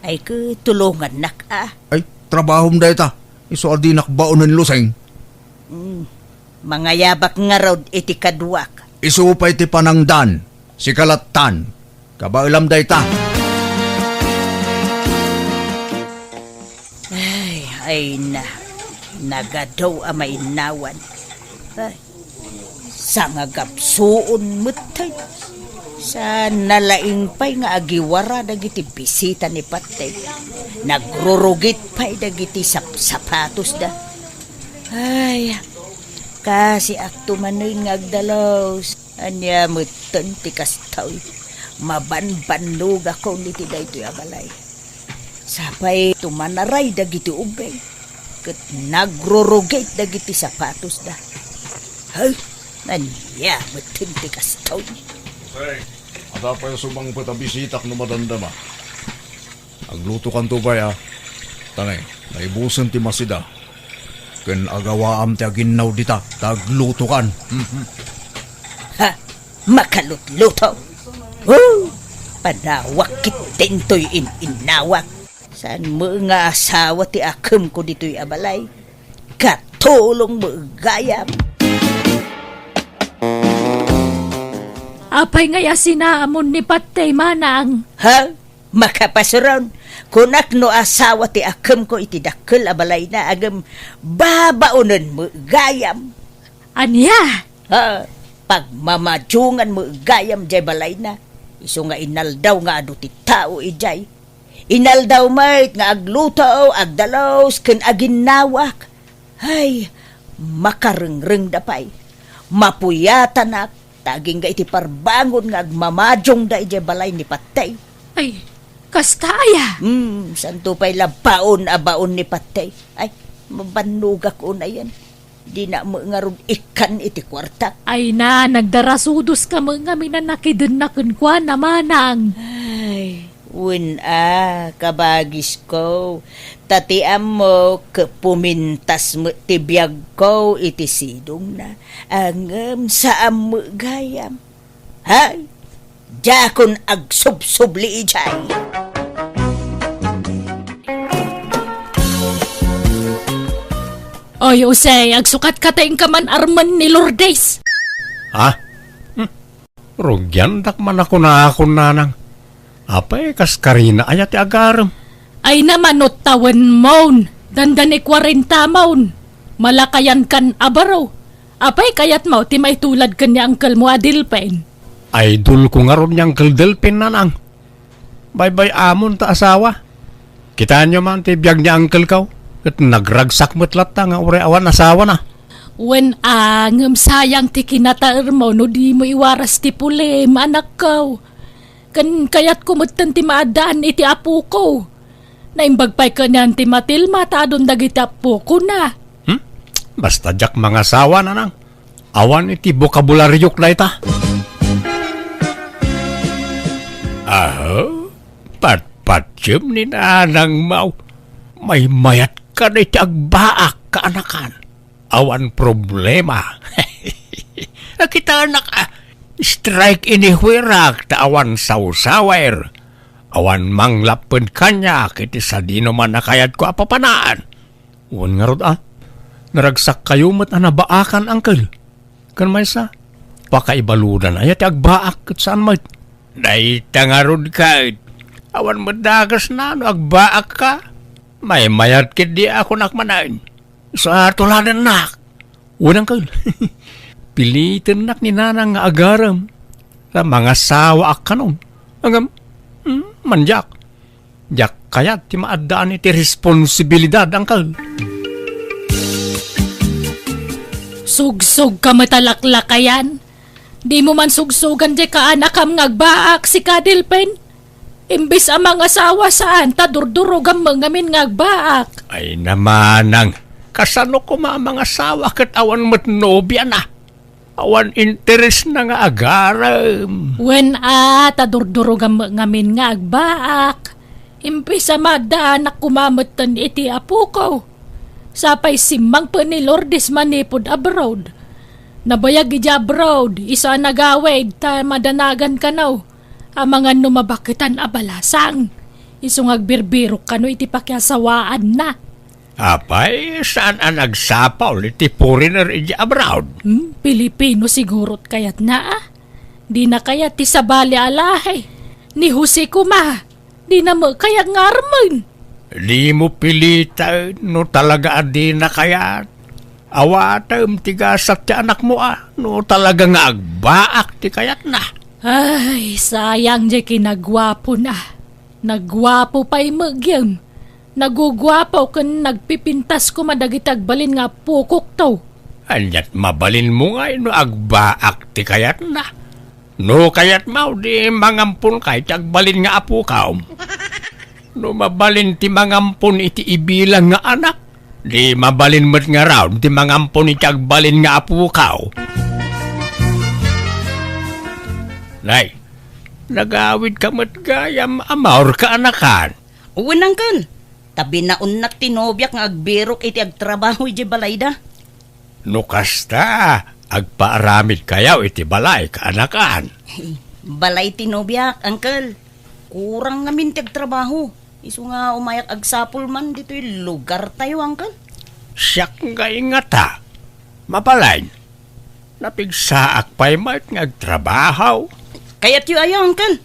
Ay tulungan nak Ay, trabahom da ita. Iso di nakbaonan luseng. Mga yabak nga raw iti kadwak. Iso pa iti panangdan, si kalatan. Kabailam da ita. Ay nagadaw amay nawan. Ay, sa nga gapsuon mutay. Sa nalaing pa'y nga agiwara dagiti bisita ni patay. Nagrurugit pa'y dagiti sapatos da. Ay, kasi akto manoy nga agdalaws. Anya mutan ti kastaw. Mabanbanlog ako niti daytoy abalay. Sapay tumanaray dagiti ubay. Kat nagrurugit dagiti sapatos da. Ay, anya mutan ti kastaw. Hey, ada pa yung subang patabisitak no madandama. Agluto kan to ba Tanay, naibusan ti masida. Ken agawaam ti aginaw dita, tagluto kan. Ha, makalutluto. Oh, padawak kitintoy inawak. Saan mo nga asawa ti akem ko dito'y abalay? Katulong mo gayam. Apay ngaya sinamon ni Patay manang. Ha? Makapasuron. Kunak no asawa ti akem ko iti dakkel abalay na agam babaunan mo gayam. Anya? Ha? Pagmamadyungan mo gayam jay balay na. Iso nga inaldaw nga adu ti tao ijay. Inaldaw mayt nga agluto, agdalos, ken aginawak. Ay, makarengreng dapay. Mapuyatan ak, taging ga iti parbangon nga agmamadyong da ijay balay ni Patay. Ay, kastaya. Santo pa'y labaon abaon ni Patay. Ay, mabanugak una yan. Di na mo nga ron ikan iti kwarta. Ay na, nagdarasudos ka mga minanakidin na kunkwa na manang. Ay, kabagis ko. Tatiam mo, kapumintas mo tibiyag ko iti sidong na. Angam saam mo gayam. Hay, jakon agsubsubli ijay. Oy, Usay, agsukat ka tayong kaman arman ni Lourdes. Ha? Rugyan dakman ako na akon nanang. Apay kaskarina ayat ti agaram. Ay naman not tawan maun, dandan 40 maun. Malakayan kan abaraw. Apay kayat mo, ti may tulad kan ni Uncle mo Adilpen. Idol ko nga ron niyang kaldelpin nanang. Bye-bye amon ta asawa. Kitaan niyo man ti biyag ni uncle kaw. At nagragsak matlat nga ure awan asawa na. When angam sayang ti kinataer mo, no di mo iwaras ti pulem, anak ko. Kan kayat kumutan ti maadaan iti apo ko. Naimbagpay ka niyan ti Matilma, tadon dagiti apo ko na. Basta jak mga asawa na nang. Awan iti bokabularyok na ita. Aho, patpatyem ni nanang mau. May mayat ka na iti agbaak ka anakan. Awan problema. Kita anak strike inihuirak ta awan sausawair. Awan manglapad kanya kiti sa di naman nakayad ko apapanaan. Uwan nga rod naragsak kayo mat anabaakan angkel. Kan may sa pakaibaludan ayat agbaak kat saan mat. Daita nga rod ka. Awan madagas na no agbaak ka. May mayat kit di ako nakmanain. Sa tuladan nak. Unang kal. Pilitin nak ni nanang nga agaram. Sa mga sawa ak kanon. Hanggang manjak. Jak kayat ti maadaan iti responsibilidad angkal. Sugsug ka matalaklakayan. Di mo man sugsugan di ka anak am ngagbaak si Kadilpen. Imbis ang mga asawa saan, tadurdurog ang mga min ngagbaak. Ay namanang, kasano ko mga asawa kat awan mat nobya na. Awan interes na nga agaram. When tadurdurog ang mga min ngagbaak. Imbis ang madaan na kumamatan iti apo ko. Sapay simang pa ni Lourdes manipod abroad. Nabayag ija abroad, isa nagawid, ta madanagan ka now. Ang mga numabakitan abalasang. Isong agbirbirok ka no iti pakiasawaan na. Apay, saan ang nagsapaw iti foreigner iti abroad? Pilipino sigurot kayat na Di na kayat ti sabali alahe. Ni Jose Kuma. Di na mo kayat ngarman. Di mo pilita no talaga di na kayat. Awatam tigasat ti anak mo no talaga nga agbaak ti kayat na. Ay, sayang di kinagwapo na. Nagwapo pa'y magyam. Nagugwapo kan nagpipintas ko madagitagbalin nga pukok to. Anyat mabalin mo nga no agbaak ti kayat na. No kayat mau di mangampun kay tagbalin nga apo kaom. No mabalin ti mangampun iti ibilang nga anak. Di mabalin mo't nga raw ti mangampun iti agbalin nga apo kao. Nay, nagawid ka mat gayam amaur ka anakan. Uwan, Uncle. Tabi na unnak tinobyak nga agbirok iti agtrabaho iti balayda. No kasta, agpaaramid kayaw iti balay kaanakan. Balay tinobyak, uncle. Kurang namin ti agtrabaho. Isu nga umayak agsapul man dito'y lugar tayo, uncle. Siyak nga ingata. Mapalain. Napigsaak pa'y mat nga agtrabaho. Kaya't yu ayaw, uncle.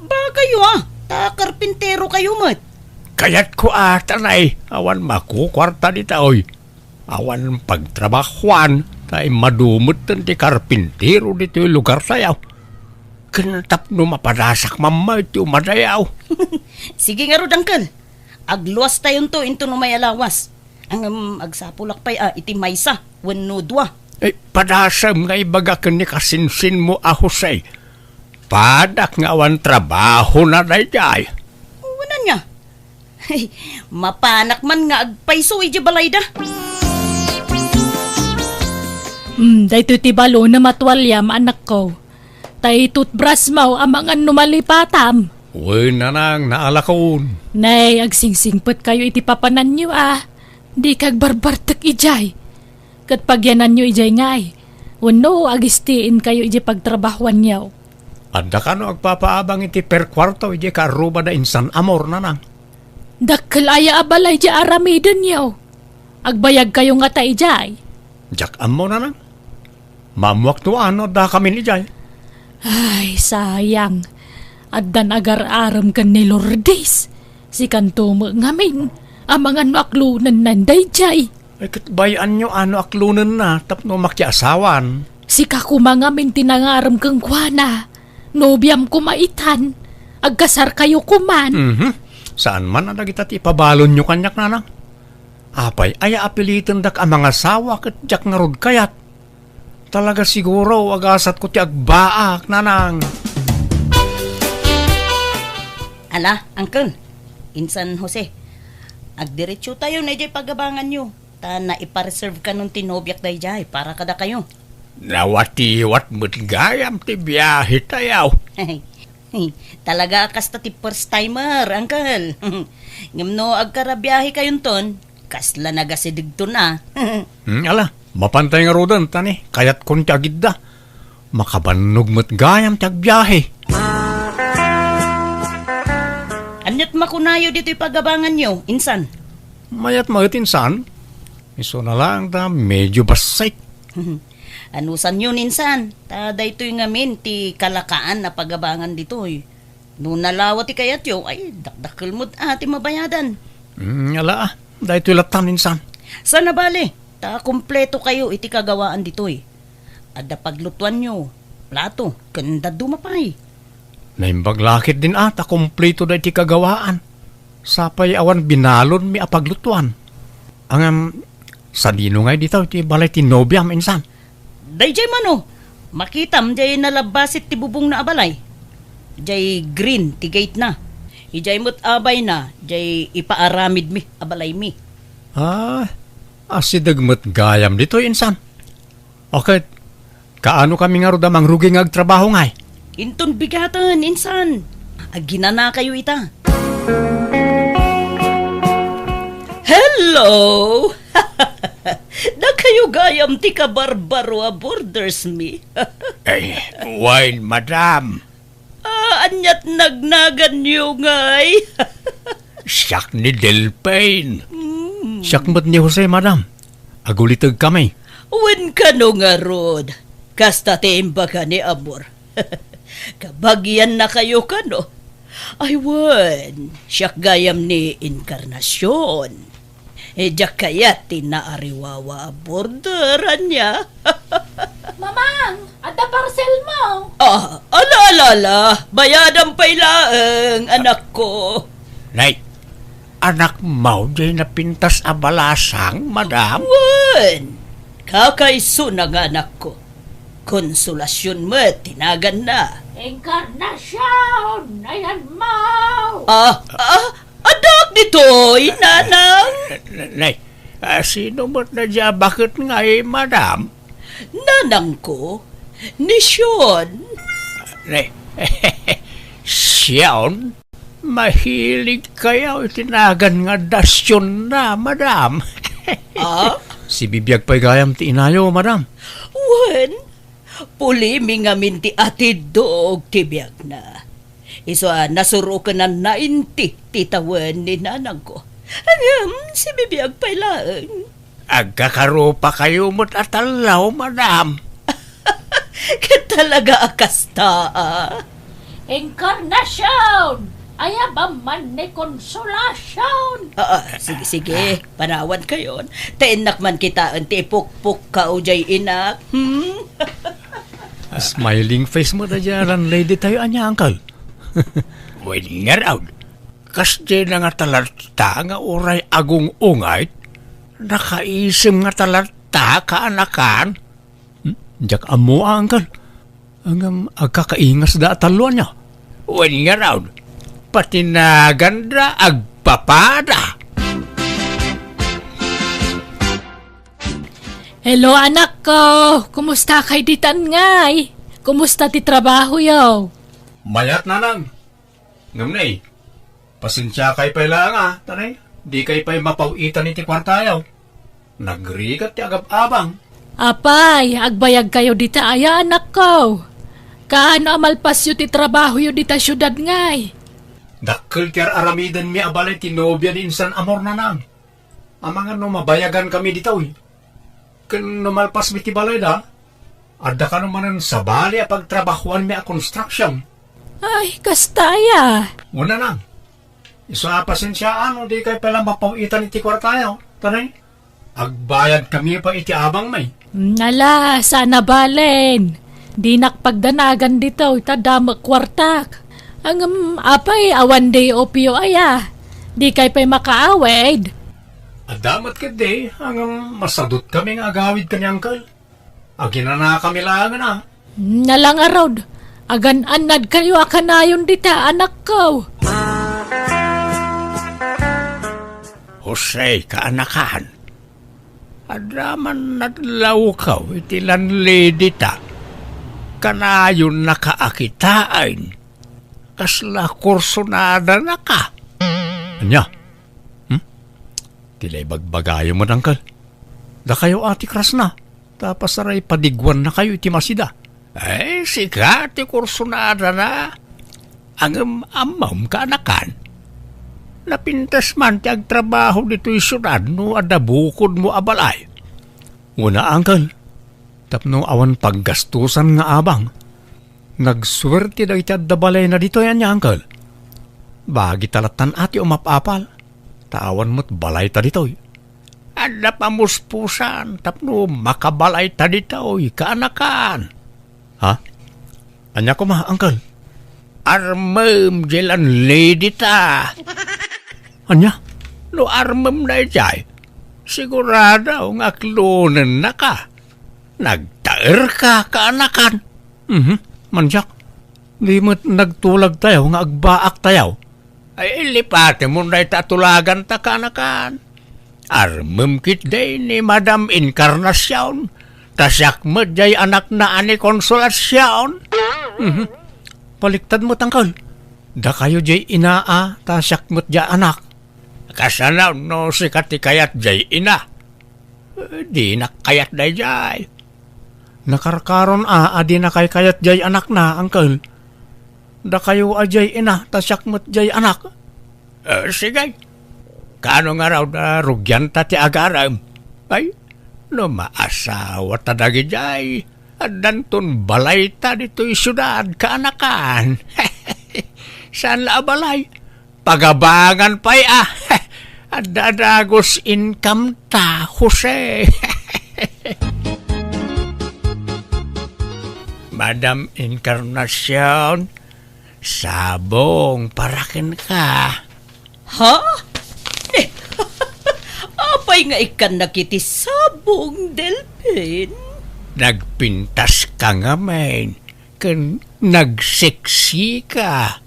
Ba kayo ta karpintero kayo mat. Kaya't ko atanay, awan makukwarta di taoy. Awan pagtrabahuan, tay madumot ti karpintero dito'y lugar tayo. Kinatap no mapadasak mamay ti umadayaw. Sige nga rod, uncle. Agluwas tayon to into no may alawas. Ang agsapulak pa'y iti maysa, wenno dua. Padasam nga ibaga ni kasinsin mo ahusay. Padak nga awan trabaho na dayjay. Wala niya. Mapanak man nga agpayso iti balayda. Dayto ti balo na matwalyam, anak ko. Tay toothbrush mo amang ano malipatam. Uy na nang naalakon. Nay, agsingsingpet kayo iti papanan nyo Di kag barbartek ijay. Kat pagyanan nyo ijay ngay. Wano agistiin kayo ijay pagtrabahuan nyo. Adda ka no agpapaabang iti per kwarto ijay karuba da insan amor na nang. Dakkel aya abalay ijay aramiden nyo. Agbayag kayo nga ta ijay. Jak amo na nang. Mamuak to ano da kami ijay. Ay, sayang. Addan agar-aram kan ni Lourdes. Si kantumo ngamin. Amang ano aklunan nanday jay. Ay katbayan nyo ano aklunan na tapno makyasawan. Si kakumangamin tinangaram kang kwana. Nobyam kumaitan. Agkasar kayo kuman. Saan man na kita ti pabalon nyo kanyak na nang. Apay ay apilitan dak ang mga sawa kat jak nga rod kayat. Talaga siguro agasat ko ti agbaak na nang. Ala, uncle. Insan Jose. Agdiretso tayo na ijay pagabangan nyo. Ta na ipareserve ka nung tinobyak da ijay para kada kayo. Nawatiwat mo't gayam ti biyahe tayaw. Talaga kasta ti first timer, uncle. Ngamno agkarabiyahe kayon ton, kasla nagasidig to na. Ala, mapantay nga rodan tani, kayat kon ti agid da. Makabanog mo't gayam ti agbiyahe. Anyat makunayo dito pagabangan nyo, insan. Mayat mahitinsan, iso na lang ta medyo basay. Anusan yun, insan? Ta daytoy ngamin ti kalakaan na pagabangan ditoy. No nalawa ti kayat yo, ay dakdakkel mo't ti mabayadan. Ala, dahil tulatan insan. Sana bale, ta kompleto kayo iti kagawaan ditoy. Adda paglutuan nyo, plato, kanda dumapay. Naimbaglakit din ata, kompleto da iti kagawaan. Sapay awan binalon mi apaglutuan. Ang sa dino ngay dito, iti balay ti nobyam insan. Dayjay mano, makitam jay nalabasit ti bubong na abalay. Jay green ti gate na. Ijay mo't abay na, jay ipaaramid mi, abalay mi. Asidagmat gayam dito insan. Okay, kaano kami nga roda mangrugi nga agtrabaho ngay? Inton bigatan, insan. Aginana kayo ita. Hello! Na kayo gayam ti kabarbaro a borders mi. Ay, wine, madam. Anyat nagnagan niyo ngay. Siyak ni Delpain. Siyak mat ni Jose, madam. Agulitag kami. Wen ka no nga rod. Kasta timba ka ni Amor. Kabagyan na kayo ka no. Ay wen, siyak gayam ni Inkarnasyon. Diyak kaya tinaariwawa a borderan niya. Mamang, ada parcel mo. Ala, bayadan pa'y laeng, anak ko. Nay, anak mo jay napintas a balasang, madam. Wen, kakaiso na nga anak ko. Konsolasyon mo, tinagan na. Encarnacion, ayan mo. Adak dito'y, nanang. Nay, sino mo't na dya? Bakit nga madam? Nanang ko, ni Sean. Nay, Siyon? Mahilig kayo itinagan nga dasyon na, madam. Ah? Si bibiyag pa'y gayam ti inayo, madam. Wen, pulimi nga minti atid doog tibiyag na. Iso nasuro ka na 90 titawan ni nanang ko. Si bibiyag pa'y laang. Agkakaro pa kayo mo't atalaw, madam. Talaga akasta Encarnation! Aya ba man ni konsolasyon? Sige, panawan kayon. Tainak man kita ang tipok-pok ka o jay inak. Smiling face mo na dyan, lady tayo, anya, uncle. Well, nga raw. Kasi na nga talata nga oray agong ungay, nakaisim nga talata kaanakan. Diyak amo, uncle. Ang agkakaingas da taluan niya. Well, nga raw. Patinaganda agpapada. Hello anak ko, kumusta kay ditan ngay? Kumusta ti trabaho yaw? Mayat na lang. Ngamnay, pasensya kay pa'y lang tanay. Di kay pa'y mapawitan iti kwartayaw. Nagrigat ti agab-abang. Apay, agbayag kayo dita aya anak ko. Kaano amalpas yu ti trabaho yu dita syudad ngay? Dakkel tiar aramidan mi abalay ti nobya ni insan amor na nang. Amangan no mabayagan kami dito Ken numalpas mi ti balay da. Adda ka naman sa bali a pagtrabahuan mi a construction. Ay, kastaya. Una nang. Isa pasensyaan di kay pala mapawitan iti kwartayo. Tanay. Agbayad kami pa iti abang may. Nala, sana balen. Di nakpagdanagan dito, itadamak kwartak. Ang apay, awan day opio aya. Di kay pa'y makaawid. Adamat ka di, ang masadot kami nga agawid kanyang kal. Agina na kami lang na. Nalang arod, agan anad kayo akanayon dita, anak ko. Jose, kaanakan. Adaman nadlaw ka, itilan lady ta. Kanayon nakaakitain. Kasla kursonada na ka. Anya? Tila'y bagbagayo mo, Uncle. Da kayo ati kras na. Tapos aray padigwan na kayo iti masida. Sika, ti kursonada na. Ang amam kaanakan. Napintas man ti agtrabaho dito isunad no adabukod mo abalay. Una, Uncle. Tapno awan paggastusan nga abang. Nagswerte daw iti adabalay na dito yan niya, Uncle. Bagi talatan ati umapapal. Tawan mo't balay ta dito. Ada pamuspusan. Tapno makabalay ta dito. Kaanakan. Ha? Anya ko ma, Uncle? Armem jelan lady ta. Anya? No armem na ijay. Sigurado nga klunan na ka. Nagtaer ka, kaanakan. Manjak, di mo nagtulag tayo, nga agbaak tayo. Ay, lipate mo na itatulagan ta kaanakan. Armem kit day ni Madam Encarnacion. Tasyak mo jay anak na ani Konsolasyon. Paliktad mo tangkal. Da kayo jay inaa, tasyak mo jay anak. Kasanaw no si katikayat jay ina. Di nakayat day jay. Nakarkaron adi na kay kayat jay anak na, Uncle. Da kayo ajay ina, tasyak mo't jay anak. Sige. Kaano nga raw na rugyan ta ti agaram? Ay, no maasawa ta dagi jay. Adanton balay ta dito'y syudad kaanakan. Saan la balay? Pagabangan pa'y Adadagos income ta, Jose. Madam Encarnacion, sabong parakin ka. Ha? Apay nga ikan nakiti sabong, Delphin. Nagpintas ka nga, men. Nagseksi ka.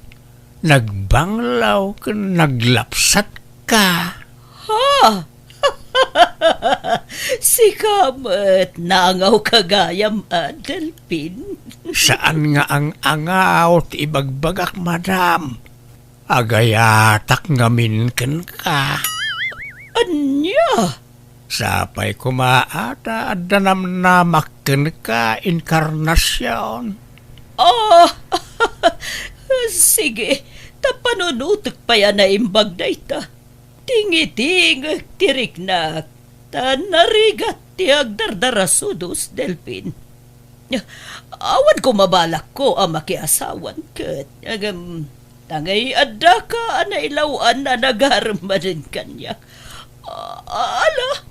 Nagbanglaw ka. Naglapsat ka. Ha? Si Kamat, nangaw kagayam, Delphin. Saan nga ang angaw ti ibagbagak, madam? agayatak ngamin ken ka. Anya? Sapay kumaata at danamnamak ken ka inkarnasyon. Ah, sige, tapanunutok pa yan na imbag na ita. Tingiting, tirik na, tanarigat tiyag dardarasudos, Delphin. Awan ko mabalak ko ang makiasawan kat. Tangay adda ka na ilawan na nagaramanin kanya. Ala,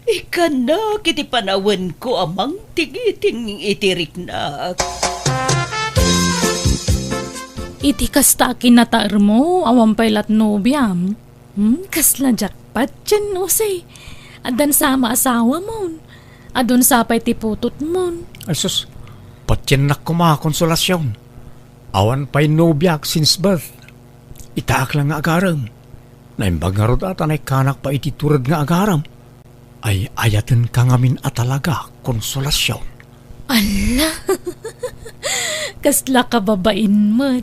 ikan na kiti panawan ko amang tingiting itirik na. Iti kasta kinatar mo, awang pailat nobyam. Kasla jackpot dyan, Jose. Adan sama asawa mo. Adon sapay tiputot mo. Asus, patyan na kumakonsolasyon. Awan pa'y nobyak since birth. Itaak lang nga agaram. Naimbag nga rod ata na'y kanak pa ititurad nga agaram. Ay ayaten ka ngamin at talaga konsolasyon. Ala, kasla ka babain mo.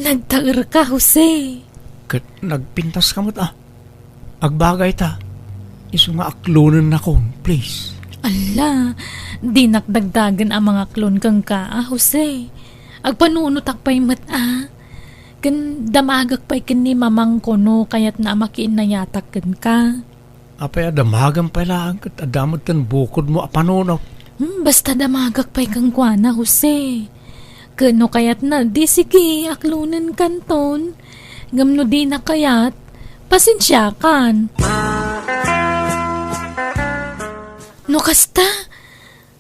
Nagtaer ka, Jose. Kat nagpintas ka mo't Agbagay ta. Isu nga aklonan na kon, please. Ala, di nakdagdagan ang mga klon kang ka, Jose. Agpanunot akpay mat, Kan damagak pa'y kini mamang kono kayat na makiin na yatak kan ka. Apay adamagan pala ang kat adamot kan bukod mo apanunok. Basta damagak pa'y kang kuana, Jose. Kano kayat na, di sige, aklunan kanton. Ngamno di na kayat, pasensya kan. No kasta,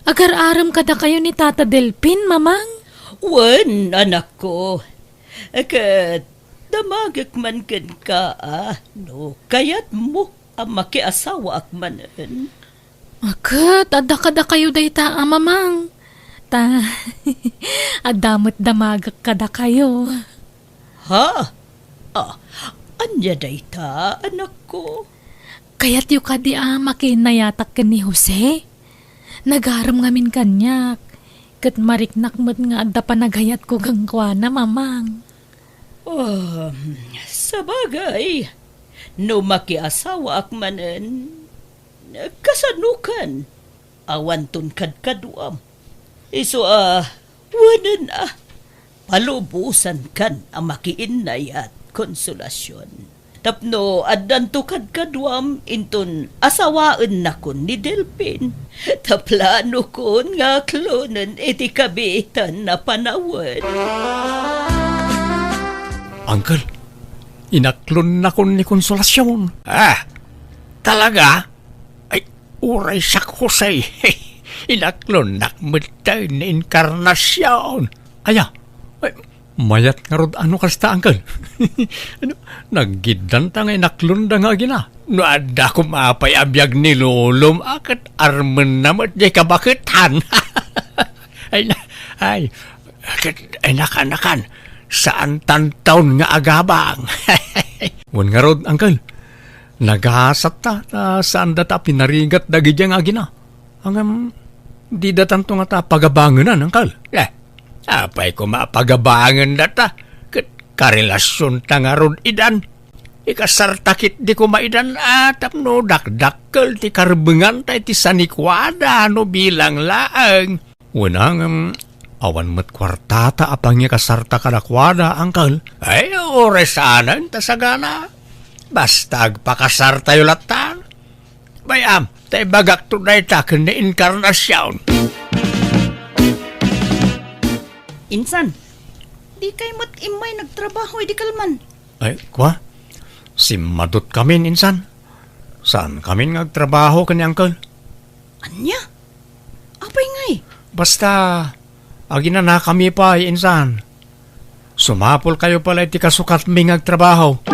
agar-aram kada kayo ni Tata Delphin, mamang. Wan, anak ko. Kat, damagak man kan ka, no, kayat mo ang makiasawa akmanan. Akat, ada kayo dayta, mamang. Adamot damagak kada kayo. Ha? Anya dayta, anak ko. Kayat yu kadi makinayatak ka ni Jose. Nagaram ngamin kanyak. Kat mariknak mo't nga adda pa nagayat ko gangkwana, mamang. Sa bagay, no makiasawa akmanan, kasanukan, awanton kadkaduam. Iso wanan palubusan kan ang makiinay at konsolasyon. Tapno addan tukad kadwam inton asawaan na kon ni Delphin. Taplano kon nga klonen iti kabitan na panawan. Uncle, inaklon na kon ni konsolasyon. Talaga? Ay, uray sak Jose. Inaklon na matay na inkarnasyon. Aya, ay, mayat nga rod ano kasta, Uncle? Ano, naggidan ta nga inaklon da nga gina. No ada ko mapay abiyag ni Lolom akat armen namat di kabakitan. ay, nakanakan. Saan tantaon nga agabang? Wan nga rod, Uncle. Naghasat ta, saan data pinarigat dagi dyan nga gina. Hanggang di datan to nga ta pagabangan na, Uncle. Apay ko mapagabangan data. Karelasyon ta nga rod idan. Ikasartakit di ko maidan tapno dakdakkel ti karbengan ta iti sanikwada no bilang laang. Unang awan met kwartata apang niya kasarta kadakwada, Uncle. Ay, oresanan ta sagana. Basta agpakasarta yung latan. Bayam, tayo bagak tunay ta kani inkarnasyon. Insan, di kay mo't imay nagtrabaho, di kalman. Ay, kwa? Si madot kami, insan. Saan kami nagtrabaho kani, Uncle? Anya? Apay ngay? Basta, agina na kami pa, insan. Sumapol kayo pala iti kasukat mi nagtrabaho.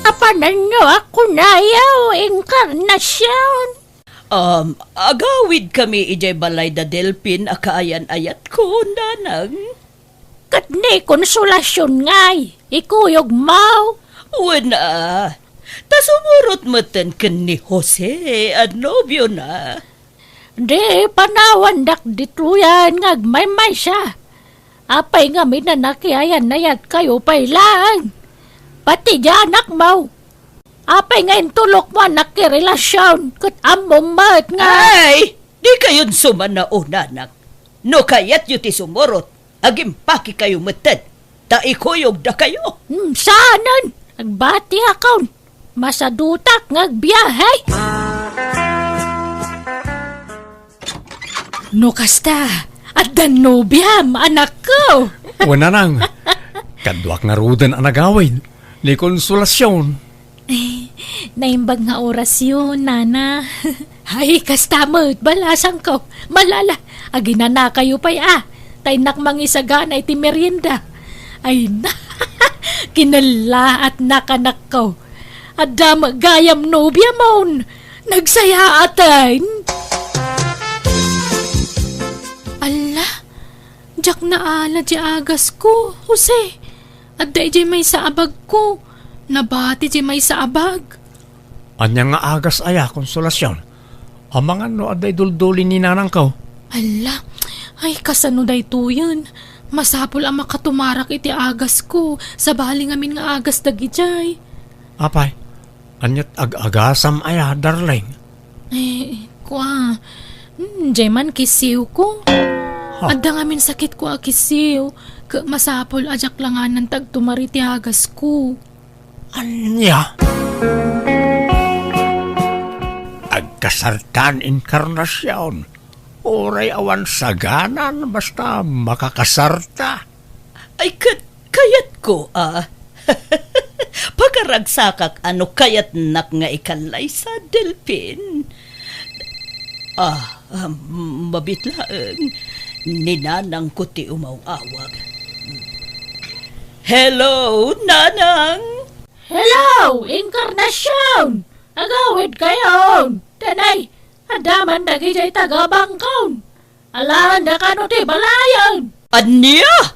Apanan nyo ako na yaw, inkarnasyon. Agawid kami ijay balay da Delphin akaayan ayat ko, nanang. Kat ni konsolasyon ngay, ikuyog mau. Wala. Ta sumurot matan ken ni Jose at nobyo na. Di panawan dak dituyan ngagmay-may siya. Apay nga minanakiayan na yat kayo pa'y lang. Pati di anak mo. Apay nga intulok mo nakirelasyon. Kat among mat nga. Ay, di kayon sumanaon, nanak. No kayat yu ti sumurot, agimpaki kayo matad. Taikuyog da kayo. Saanan? Agbati akaw. Masadutak ngagbiyahe. No kasta, at danobiyam, anak ko. Wala nang. Kadwak nga rudan ang nagawin. Ni konsolasyon. Naimbag nga orasyon, nana. Ay, kasta mo, balasang ko. Malala, aginana kayo pa'y Tay nakmangisagan ay ti merienda. Ay na, kinala at nakanak ko. Adam gayam nobya mon. Nagsaya atin. Ala, jak na ala di agas ko, Jose. At di may sa abag ko. Nabati di may sa abag. Anya nga agas aya, konsolasyon. Amang ano aday duldulin ni nanang ko. Ala, ay kasano day to yun. Masapol ang makatumarak iti agas ko. Sa baling amin nga agas dagijay. Apay, anyat ag-agasam aya, darling. Kwa, jay man kisiw ko. Adda ngamin sakit ko akisiw. Masapol ajak langan ng tagtumari ti agas ko. Anya? Agkasartan inkarnasyon. Oray awan saganan basta makakasarta. Ay, kayat ko, Pagkaragsakak ano kayat nak nga ikalay sa Delphin. Mabitlaan. Ninanang ko ti umawawag. Hello, Nanang! Hello, inkarnasyon! Agawid kayo! Tanay, adaman dagijay tagabangkaw. Alaan na kano ti balayan. Anya?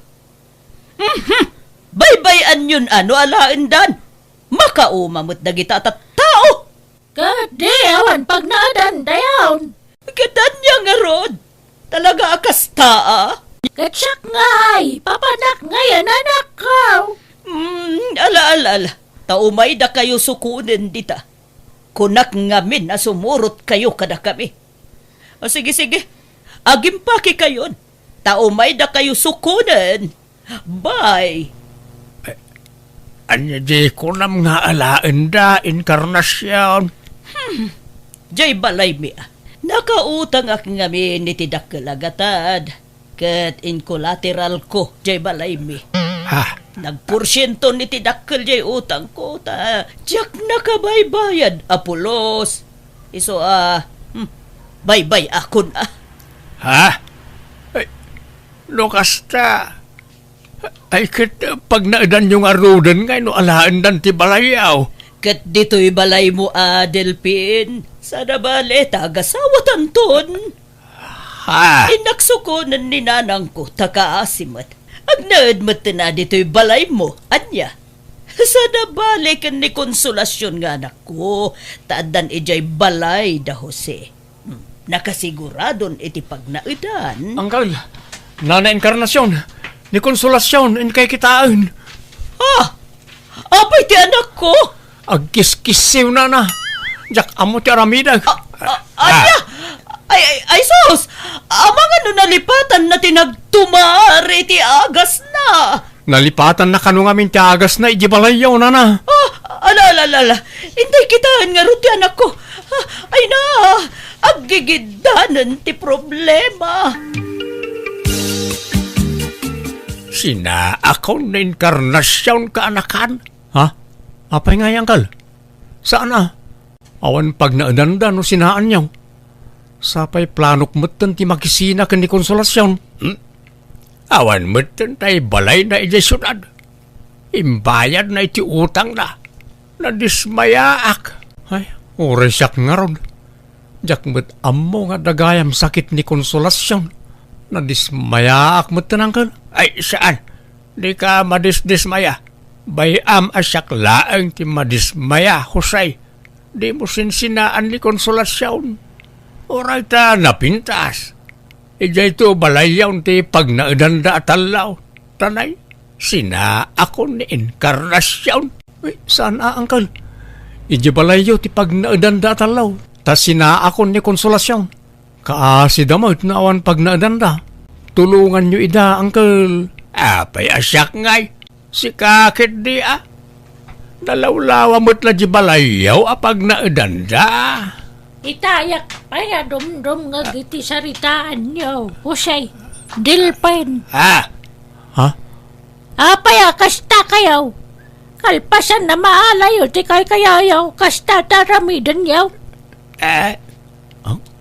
Baybayan yun alaan dan. Makaumamot na kita at tao. Kadi awan pag naadan dayaw. Katanya nga rod. Talaga akas taa. Katsak ngay, papanak ngayon anak ko. Ala. Taumay da kayo sukunin dita. Kunak ngamin na sumurot kayo kada kami. O sige. Agimpaki kayon. Taumay da kayo sukunin. Bye. Anya di ko nam nga alaan da, inkarnasyon. Jay balay mi. Nakautang ak ngamin ni tidak kalagatad. Kat in collateral ko, jay balay mi. Nagporsyento ni tidakkel jay utang ko ta. Diyak nakabaybayad, Apolos. Iso baybay akon Ay, lokasta. Ay, pag naadan yung arudan nga, no alaan dan ti balayaw. Kat dito'y balay mo, Delphin. Sana bale, tagasawatan ton. Inaksukunan ni nanang ko, takaasimat. Agnaad mo na dito'y balay mo, anya. Sana bale kan ni konsolasyon nga anak ko, taadan ijay balay da Jose. Nakasiguradon iti pagnaidan. Angkal, nana inkarnasyon, ni konsolasyon, in kay kitaan. Apay ti anak ko? Agkis-kisiw na. Jak amo ti aramidag. Anya? Ay sus! Amang ano nalipatan na tinagtumari ti agas na. Nalipatan na kanu ngamin ti agas na ijibalayaw na. Ala. Hindi kitaan nga rin ti anak ko. Ay na, aggigidanan ti problema. Sina ako na inkarnasyon ka anakan? Apay nga yangkal? Saan Awan pag naananda no sinaan niyaw. Sapay planok matan ti makisina kan ni konsolasyon. Awan matan tay balay na ijay syudad. Imbayad na iti utang na. Nadismayaak. Ay, oresyak nga ron. Jak met ammo nga dagayam sakit ni konsolasyon. Nadismayaak matan angkal. Ay, saan? Di ka madismaya. Bayam asyak laang ti madismaya, Jose. Di mo sinsinaan ni konsolasyon. Oray ta napintas. Ijay to balayaw ti pag naadanda talaw. Tanay, sina ako ni inkarnasyon. Uy, saan Uncle? Ijay balayaw ti pag naadanda talaw. Tas sina ako ni konsolasyon. Kaasi damot na awan pag naadanda. Tulungan nyo ida, Uncle. Apay asyak ngay. Si kakit di Dalawlawa mo't la di balayaw apag naadanda. Itayak pa ya dumdum nga giti saritaan niyo. Husay, dilpen. Ha? Apaya kasta kayaw. Kalpasan na maalayo ti kay kayayaw. Kasta taramidan yaw.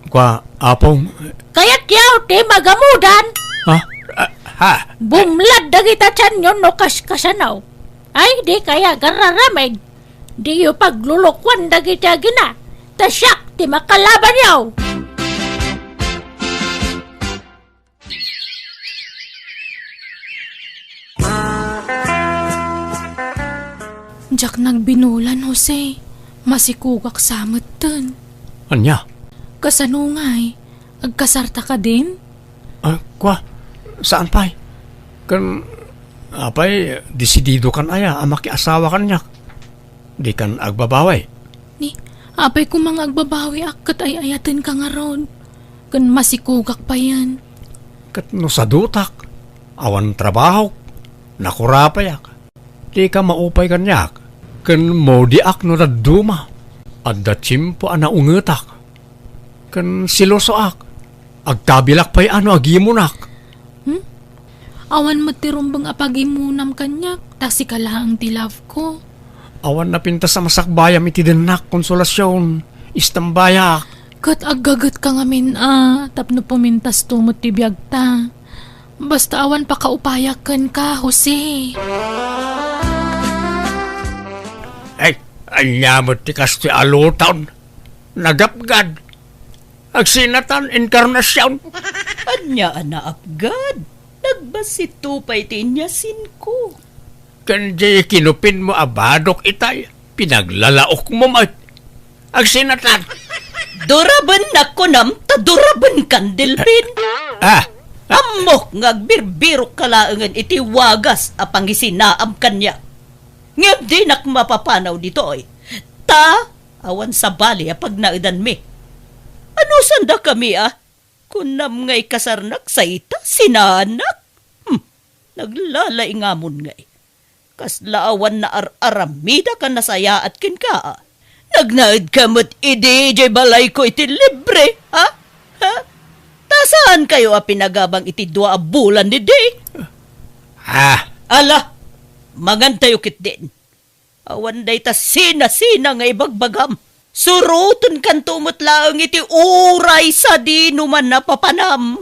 Kwa, apong... Kaya't yaw ti magamudan. Ha? Bumlad dagita tiyan yun no kaskasanaw. Ay di kaya gararamig. Di yu paglulukwan dagita gina. Tasyak ti makalaban yaw. Jak nagbinulan, Jose. Masikugak samot dun. Anya? Kasanungay, agkasarta ka din? Kwa, saan pa'y? Kan, apay, desidido kan aya, amaki asawa kan niyak. Di kan agbabaway. Ni, apay kung mga agbabawi akat ay ayatin ka nga ron. Kan masikugak pa yan. Kat no sa dutak, awan trabaho, nakurapayak. Di ka maupay kan niyak. Kan mo di ak no daduma. Adda chimpo ana ungetak. Kan siloso ak. Agtabilak pa'y agimunak. Awan matirumbang apagimunam kanyak, tasi ka lang ti love ko. Awan na pinta sa masakbayam iti denak konsolasyon. Istambayak. Kat agagat ka ngamin tapno pumintas tumot ti biyagta. Basta awan pa kaupayakan ka, Jose. Ay, anyamot ti kastoy alutan. Nagapgad. Agsinatan inkarnasyon. Anya apgad. Nagbasito pa'y tinyasin ko. Kanjay kinupin mo abadok itay. Pinaglalaok mo mat. Agsinatan. Duraban na ko nam, taduraban kandilpin. Amok ngagbirbirok kalaangan iti wagas apang isinaam kanya. Ngam di nak mapapanaw dito ay. Awan sa bali apag naidan mi. Ano sanda kami Kunam ngay kasarnak sa ita, sinanak. Naglalay ngamon ngay. Kaslaawan na aramida ka nasaya at kin ka. Nagnaid ka mo't idi, jay balay ko iti libre, Tasaan kayo pinagabang iti 2 bulan ni day? Ala, magantayo kit din. Awan day ta sina-sina nga ibagbagam. Suruton kan tumot laang iti uray sa di numan napapanam.